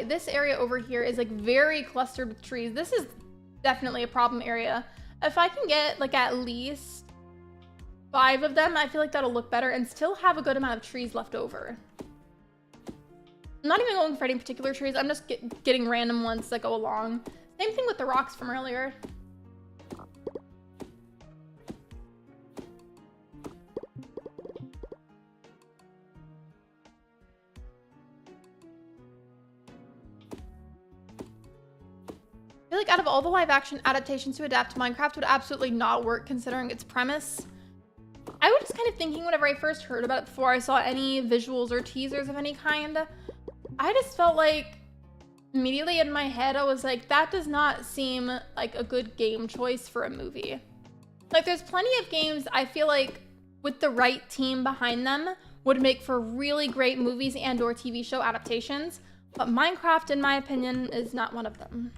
This area over here is like very clustered with trees. This is definitely a problem area. If I can get like at least 5 of them, I feel like that'll look better and still have a good amount of trees left over. I'm not even going for any particular trees. I'm just getting random ones that go along. Same thing with the rocks from earlier. I feel like out of all the live action adaptations to adapt, Minecraft would absolutely not work considering its premise. I was just kind of thinking whenever I first heard about it before I saw any visuals or teasers of any kind, I just felt like immediately in my head, I was like, that does not seem like a good game choice for a movie. Like there's plenty of games I feel like with the right team behind them would make for really great movies and or TV show adaptations, but Minecraft, in my opinion, is not one of them.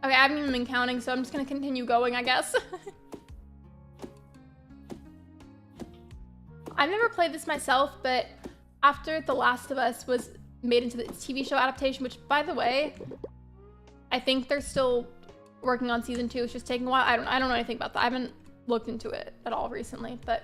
Okay, I haven't even been counting, so I'm just gonna continue going, I guess. I've never played this myself, but after The Last of Us was made into the TV show adaptation, which, by the way, I think they're still working on season 2. It's just taking a while. I don't know anything about that. I haven't looked into it at all recently, but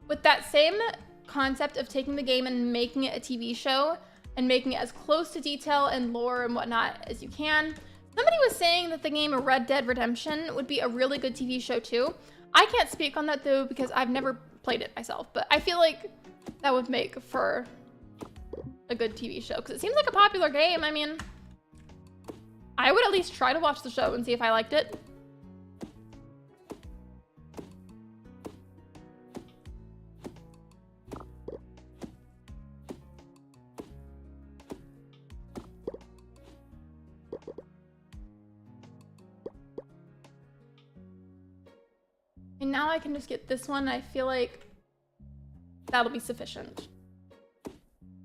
with that same concept of taking the game and making it a TV show and making it as close to detail and lore and whatnot as you can, somebody was saying that the game Red Dead Redemption would be a really good TV show too. I can't speak on that though because I've never played it myself, but I feel like that would make for a good TV show because it seems like a popular game. I mean, I would at least try to watch the show and see if I liked it. And now I can just get this one. I feel like that'll be sufficient.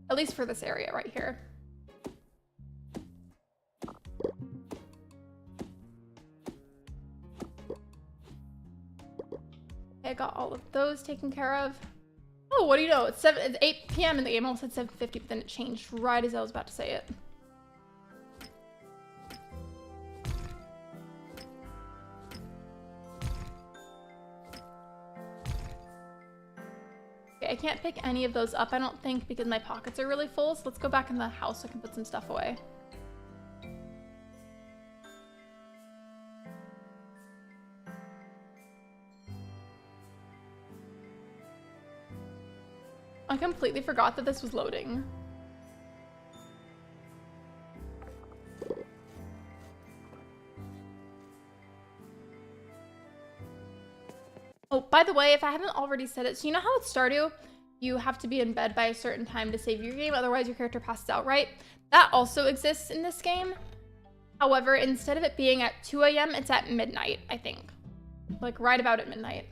At least for this area right here. Okay, I got all of those taken care of. Oh, what do you know? It's 8 p.m. in the game. I almost said 7:50, but then it changed right as I was about to say it. Okay, I can't pick any of those up, I don't think, because my pockets are really full. So let's go back in the house so I can put some stuff away. I completely forgot that this was loading. Oh, by the way, if I haven't already said it, so you know how at Stardew, you have to be in bed by a certain time to save your game, otherwise your character passes out, right? That also exists in this game. However, instead of it being at 2 a.m., it's at midnight, I think. Like right about at midnight.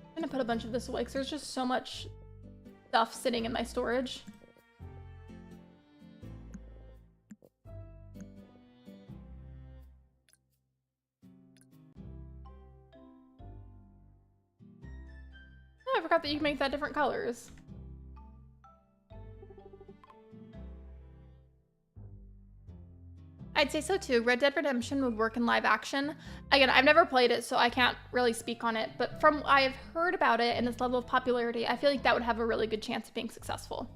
I'm gonna put a bunch of this away because there's just so much stuff sitting in my storage. Oh, I forgot that you can make that different colors. I'd say so too. Red Dead Redemption would work in live action. Again, I've never played it, so I can't really speak on it, but from what I've heard about it and its level of popularity, I feel like that would have a really good chance of being successful.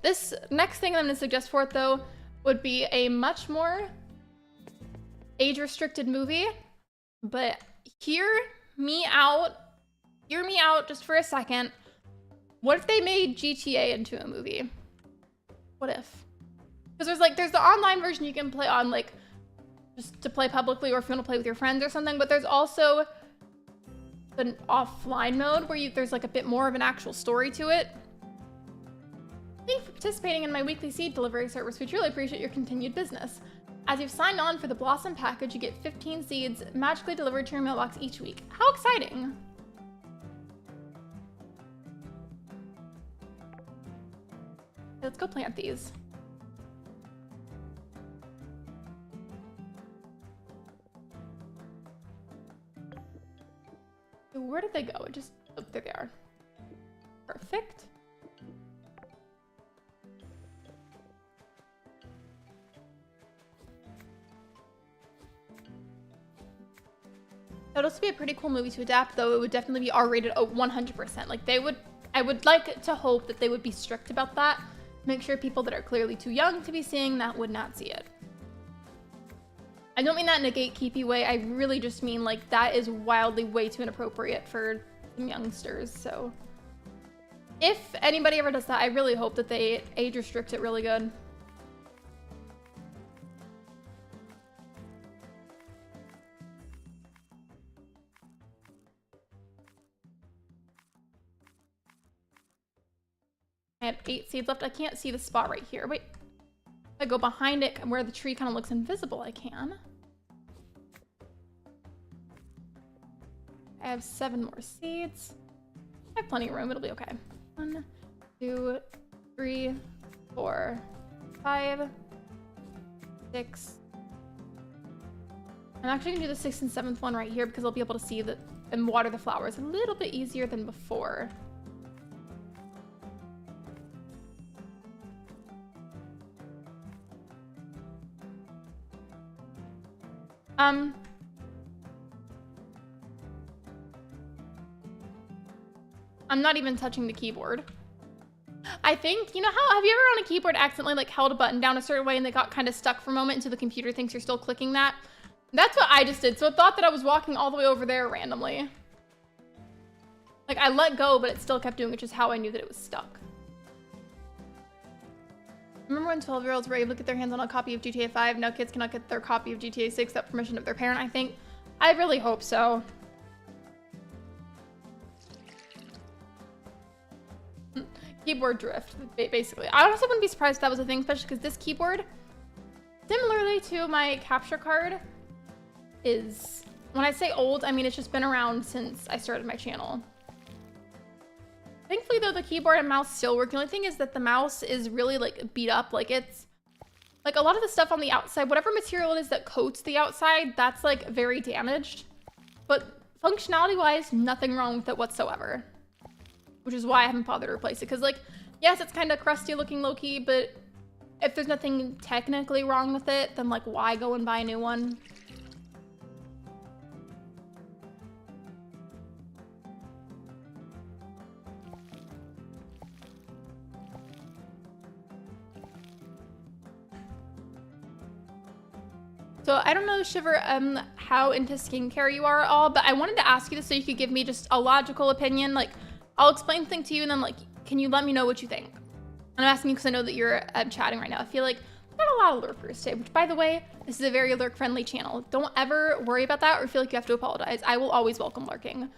This next thing I'm going to suggest for it, though, would be a much more age-restricted movie, but hear me out just for a second. What if they made GTA into a movie? What if? Because there's the online version you can play on, like, just to play publicly or if you want to play with your friends or something, but there's also an offline mode where there's like a bit more of an actual story to it. Thank you for participating in my weekly seed delivery service. We truly appreciate your continued business. As you've signed on for the Blossom package, you get 15 seeds magically delivered to your mailbox each week. How exciting! Let's go plant these. Where did they go? Oh, there they are. Perfect. That would also be a pretty cool movie to adapt, though it would definitely be R-rated 100%. Like I would like to hope that they would be strict about that. Make sure people that are clearly too young to be seeing that would not see it. I don't mean that in a gatekeepy way. I really just mean like that is wildly way too inappropriate for youngsters. So if anybody ever does that, I really hope that they age restrict it really good. I have 8 seeds left. I can't see the spot right here. Wait. If I go behind it where the tree kind of looks invisible, I can. I have 7 more seeds. I have plenty of room. It'll be okay. 1, 2, 3, 4, 5, 6. I'm actually gonna do the 6th and 7th one right here because I'll be able to see that and water the flowers a little bit easier than before. I'm not even touching the keyboard. I think, you know how, have you ever on a keyboard accidentally like held a button down a certain way and they got kind of stuck for a moment until the computer thinks you're still clicking that? That's what I just did. So it thought that I was walking all the way over there randomly. Like I let go, but it still kept doing it, which is how I knew that it was stuck. Remember when 12-year-olds were able to get their hands on a copy of GTA 5? Now kids cannot get their copy of GTA 6 without permission of their parent, I think. I really hope so. Keyboard drift, basically. I honestly wouldn't be surprised if that was a thing, especially because this keyboard, similarly to my capture card, is, when I say old, I mean it's just been around since I started my channel. Thankfully though, the keyboard and mouse still work. The only thing is that the mouse is really like beat up. Like it's, like a lot of the stuff on the outside, whatever material it is that coats the outside, that's like very damaged. But functionality wise, nothing wrong with it whatsoever. Which is why I haven't bothered to replace it. Because, like, yes, it's kind of crusty looking low-key, but if there's nothing technically wrong with it, then, like, why go and buy a new one? So, I don't know, Shiver, how into skincare you are at all, but I wanted to ask you this so you could give me just a logical opinion. Like, I'll explain things to you and then like, can you let me know what you think? I'm asking you because I know that you're chatting right now. I feel like we've got a lot of lurkers today, which by the way, this is a very lurk friendly channel. Don't ever worry about that or feel like you have to apologize. I will always welcome lurking.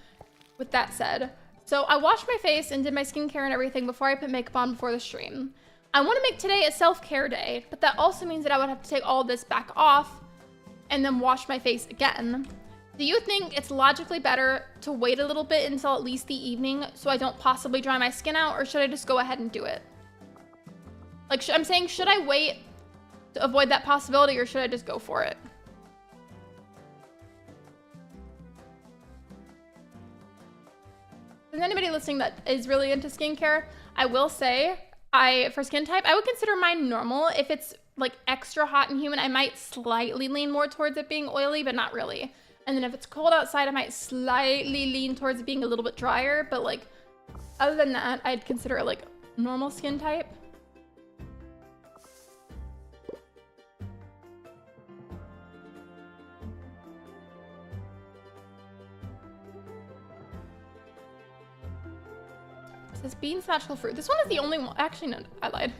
With that said, so I washed my face and did my skincare and everything before I put makeup on before the stream. I want to make today a self-care day, but that also means that I would have to take all this back off and then wash my face again. Do you think it's logically better to wait a little bit until at least the evening so I don't possibly dry my skin out, or should I just go ahead and do it? Like, I'm saying, should I wait to avoid that possibility, or should I just go for it? If there's anybody listening that is really into skincare, I will say, for skin type, I would consider mine normal. If it's like extra hot and humid, I might slightly lean more towards it being oily, but not really. And then if it's cold outside, I might slightly lean towards it being a little bit drier. But like, other than that, I'd consider it like normal skin type. It says beans, magical fruit. This one is the only one. Actually, no, I lied.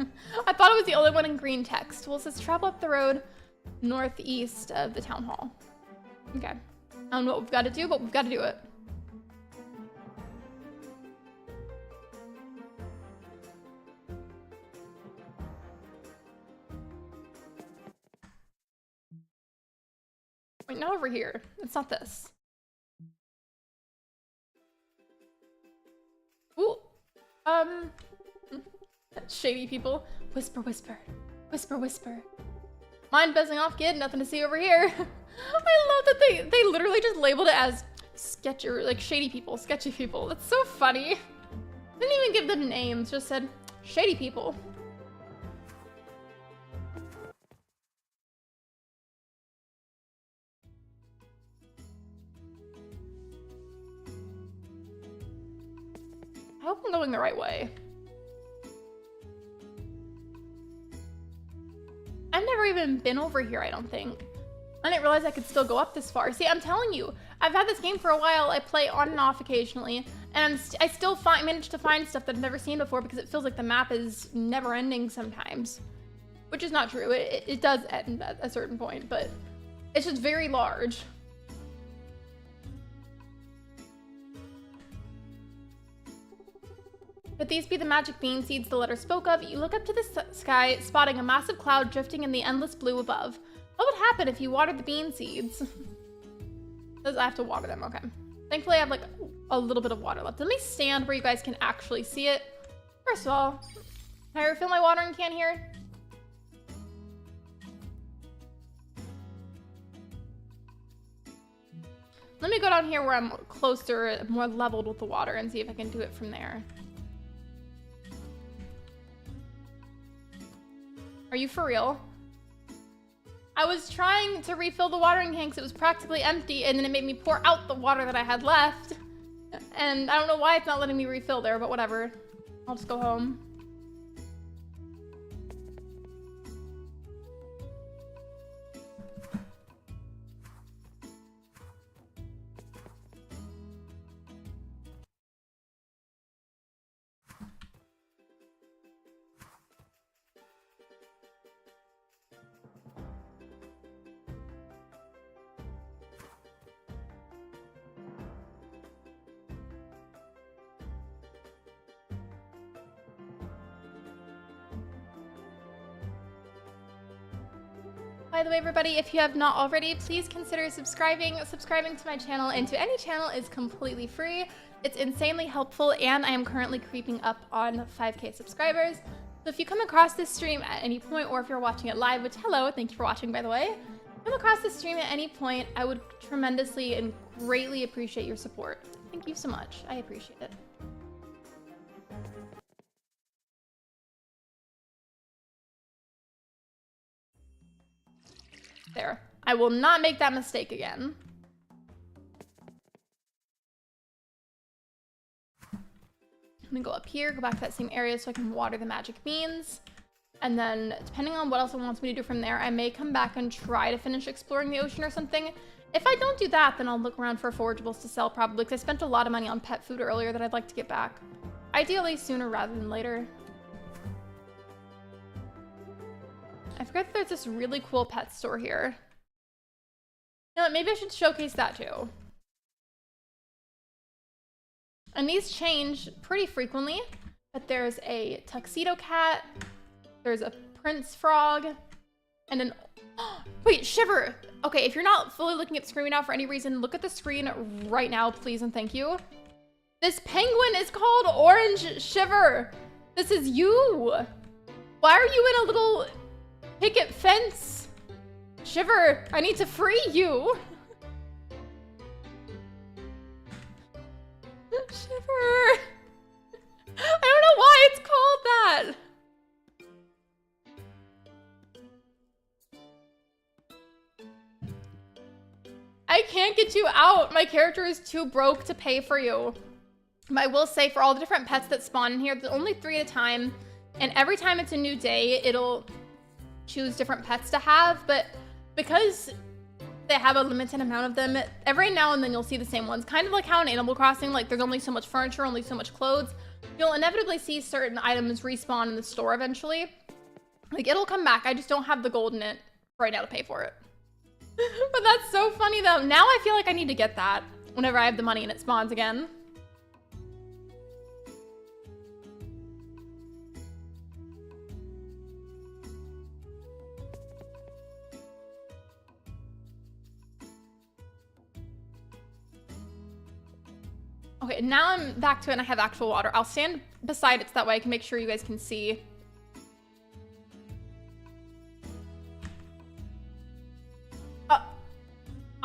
I thought it was the only one in green text. Well, it says travel up the road northeast of the town hall. Okay. I don't know what we've got to do, but we've got to do it. Wait, not over here. It's not this. Ooh. Shady people. Whisper, whisper. Whisper, whisper. Mind buzzing off, kid. Nothing to see over here. I love that they literally just labeled it as sketchy, like shady people, sketchy people. That's so funny. Didn't even give them names, just said shady people. I hope I'm going the right way. I've never even been over here, I don't think. I didn't realize I could still go up this far. See, I'm telling you, I've had this game for a while. I play on and off occasionally, and I still manage to find stuff that I've never seen before because it feels like the map is never ending sometimes. Which is not true. It does end at a certain point, but it's just very large. Could these be the magic bean seeds the letter spoke of? You look up to the sky, spotting a massive cloud drifting in the endless blue above. What would happen if you watered the bean seeds? I have to water them, okay. Thankfully, I have like a little bit of water left. Let me stand where you guys can actually see it. First of all, can I refill my watering can here? Let me go down here where I'm closer, more leveled with the water and see if I can do it from there. Are you for real? I was trying to refill the watering can because it was practically empty, and then it made me pour out the water that I had left. And I don't know why it's not letting me refill there, but whatever. I'll just go home. By the way, everybody, if you have not already, please consider subscribing. Subscribing to my channel and to any channel is completely free. It's insanely helpful, and I am currently creeping up on 5K subscribers. So if you come across this stream at any point, or if you're watching it live, which hello, thank you for watching, by the way. Come across this stream at any point, I would tremendously and greatly appreciate your support. Thank you so much. I appreciate it. There. I will not make that mistake again. I'm gonna go up here, go back to that same area so I can water the magic beans. And then, depending on what else it wants me to do from there, I may come back and try to finish exploring the ocean or something. If I don't do that, then I'll look around for forageables to sell probably, because I spent a lot of money on pet food earlier that I'd like to get back. Ideally sooner rather than later. I forgot that there's this really cool pet store here. You know what, maybe I should showcase that too. And these change pretty frequently, but there's a tuxedo cat, there's a prince frog, and an... Wait, Shiver! Okay, if you're not fully looking at the screen right now for any reason, look at the screen right now, please and thank you. This penguin is called Orange Shiver! This is you! Why are you in a little picket fence? Shiver, I need to free you! Shiver! I don't know why it's called that! I can't get you out. My character is too broke to pay for you. But I will say, for all the different pets that spawn in here, there's only 3 at a time. And every time it's a new day, it'll choose different pets to have. But because they have a limited amount of them, every now and then you'll see the same ones. Kind of like how in Animal Crossing, like there's only so much furniture, only so much clothes. You'll inevitably see certain items respawn in the store eventually. Like, it'll come back. I just don't have the gold in it right now to pay for it. But that's so funny though. Now I feel like I need to get that whenever I have the money and it spawns again. Okay, now I'm back to it and I have actual water. I'll stand beside it so that way I can make sure you guys can see.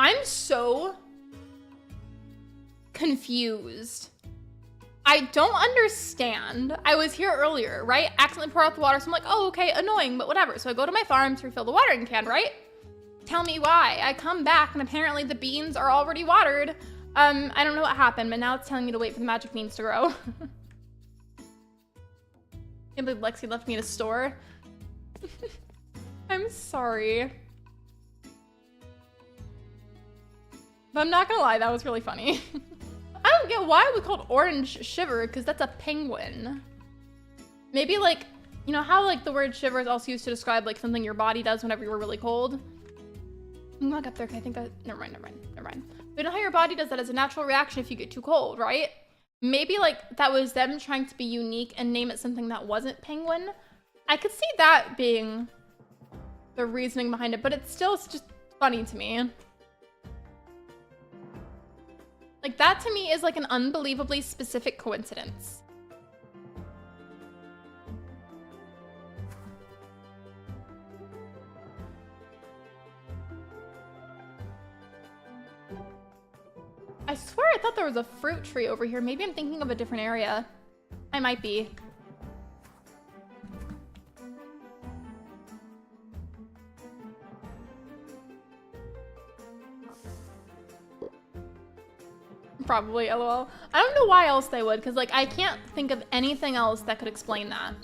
I'm so confused. I don't understand. I was here earlier, right? Accidentally poured out the water, so I'm like, oh, okay, annoying, but whatever. So I go to my farm to refill the watering can, right? Tell me why. I come back and apparently the beans are already watered. I don't know what happened, but now it's telling me to wait for the magic beans to grow. Can't believe Lexi left me in a store. I'm sorry. But I'm not gonna lie, that was really funny. I don't get why we called Orange Shiver, because that's a penguin. Maybe like, you know how like the word shiver is also used to describe like something your body does whenever you're really cold? I'm back up there, I think that, never mind. You know how your body does that as a natural reaction if you get too cold, right? Maybe like that was them trying to be unique and name it something that wasn't penguin. I could see that being the reasoning behind it, but it's just funny to me. Like, that to me is like an unbelievably specific coincidence. I swear I thought there was a fruit tree over here. Maybe I'm thinking of a different area. I might be. Probably, lol. I don't know why else they would, because like I can't think of anything else that could explain that.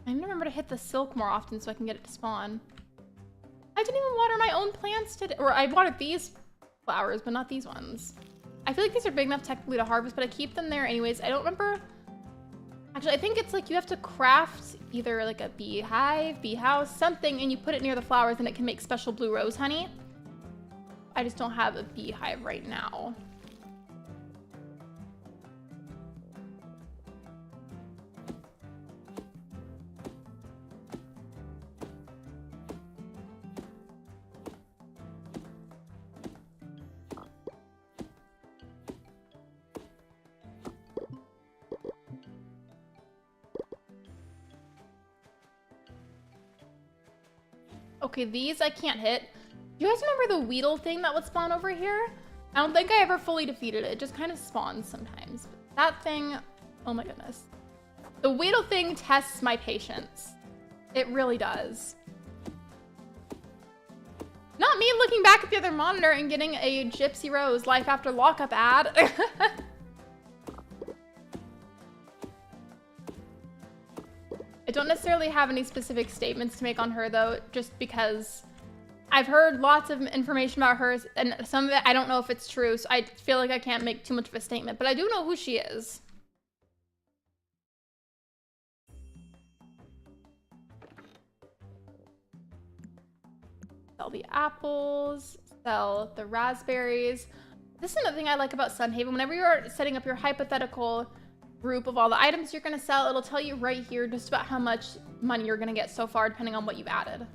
I need to remember to hit the silk more often so I can get it to spawn. I didn't even water my own plants today. Or I watered these flowers, but not these ones. I feel like these are big enough technically to harvest, but I keep them there anyways. I don't remember. Actually, I think it's like you have to craft either like a beehive, bee house, something, and you put it near the flowers and it can make special blue rose honey. I just don't have a beehive right now. Okay, these I can't hit. Do you guys remember the Weedle thing that would spawn over here? I don't think I ever fully defeated it. It just kind of spawns sometimes. But that thing, oh my goodness. The Weedle thing tests my patience. It really does. Not me looking back at the other monitor and getting a Gypsy Rose Life After Lockup ad. I don't necessarily have any specific statements to make on her though, just because I've heard lots of information about her and some of it I don't know if it's true, so I feel like I can't make too much of a statement, but I do know who she is. Sell the apples, sell the raspberries. This is another thing I like about Sunhaven. Whenever you're setting up your hypothetical group of all the items you're gonna sell, it'll tell you right here just about how much money you're gonna get so far depending on what you've added.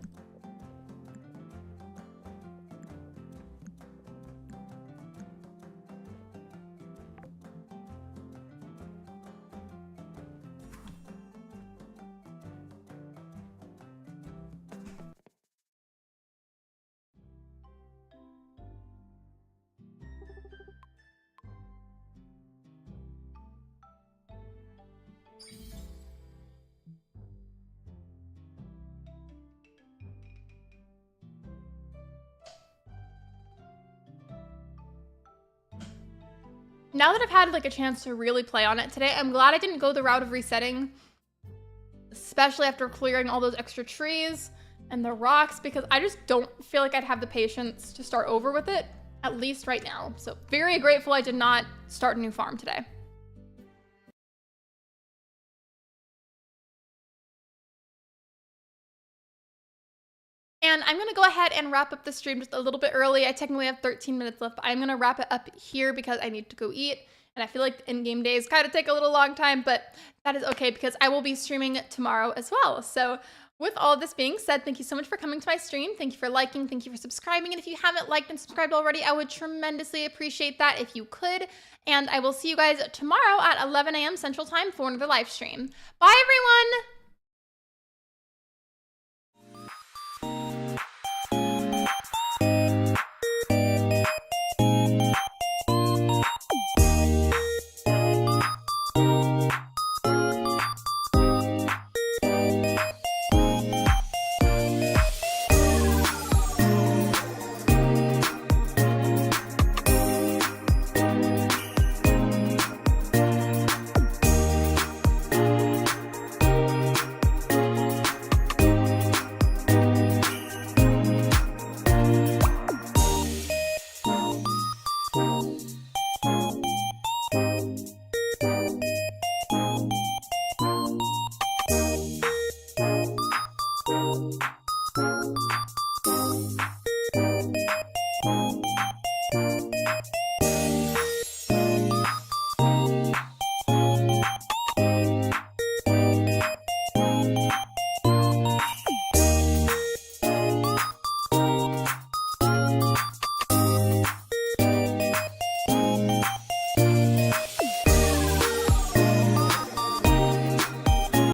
Now that I've had like a chance to really play on it today, I'm glad I didn't go the route of resetting, especially after clearing all those extra trees and the rocks, because I just don't feel like I'd have the patience to start over with it, at least right now. So very grateful I did not start a new farm today. And I'm gonna go ahead and wrap up the stream just a little bit early. I technically have 13 minutes left, but I'm gonna wrap it up here because I need to go eat. And I feel like in-game days kind of take a little long time, but that is okay because I will be streaming tomorrow as well. So with all of this being said, thank you so much for coming to my stream. Thank you for liking, thank you for subscribing. And if you haven't liked and subscribed already, I would tremendously appreciate that if you could. And I will see you guys tomorrow at 11 a.m. Central Time for another live stream. Bye everyone!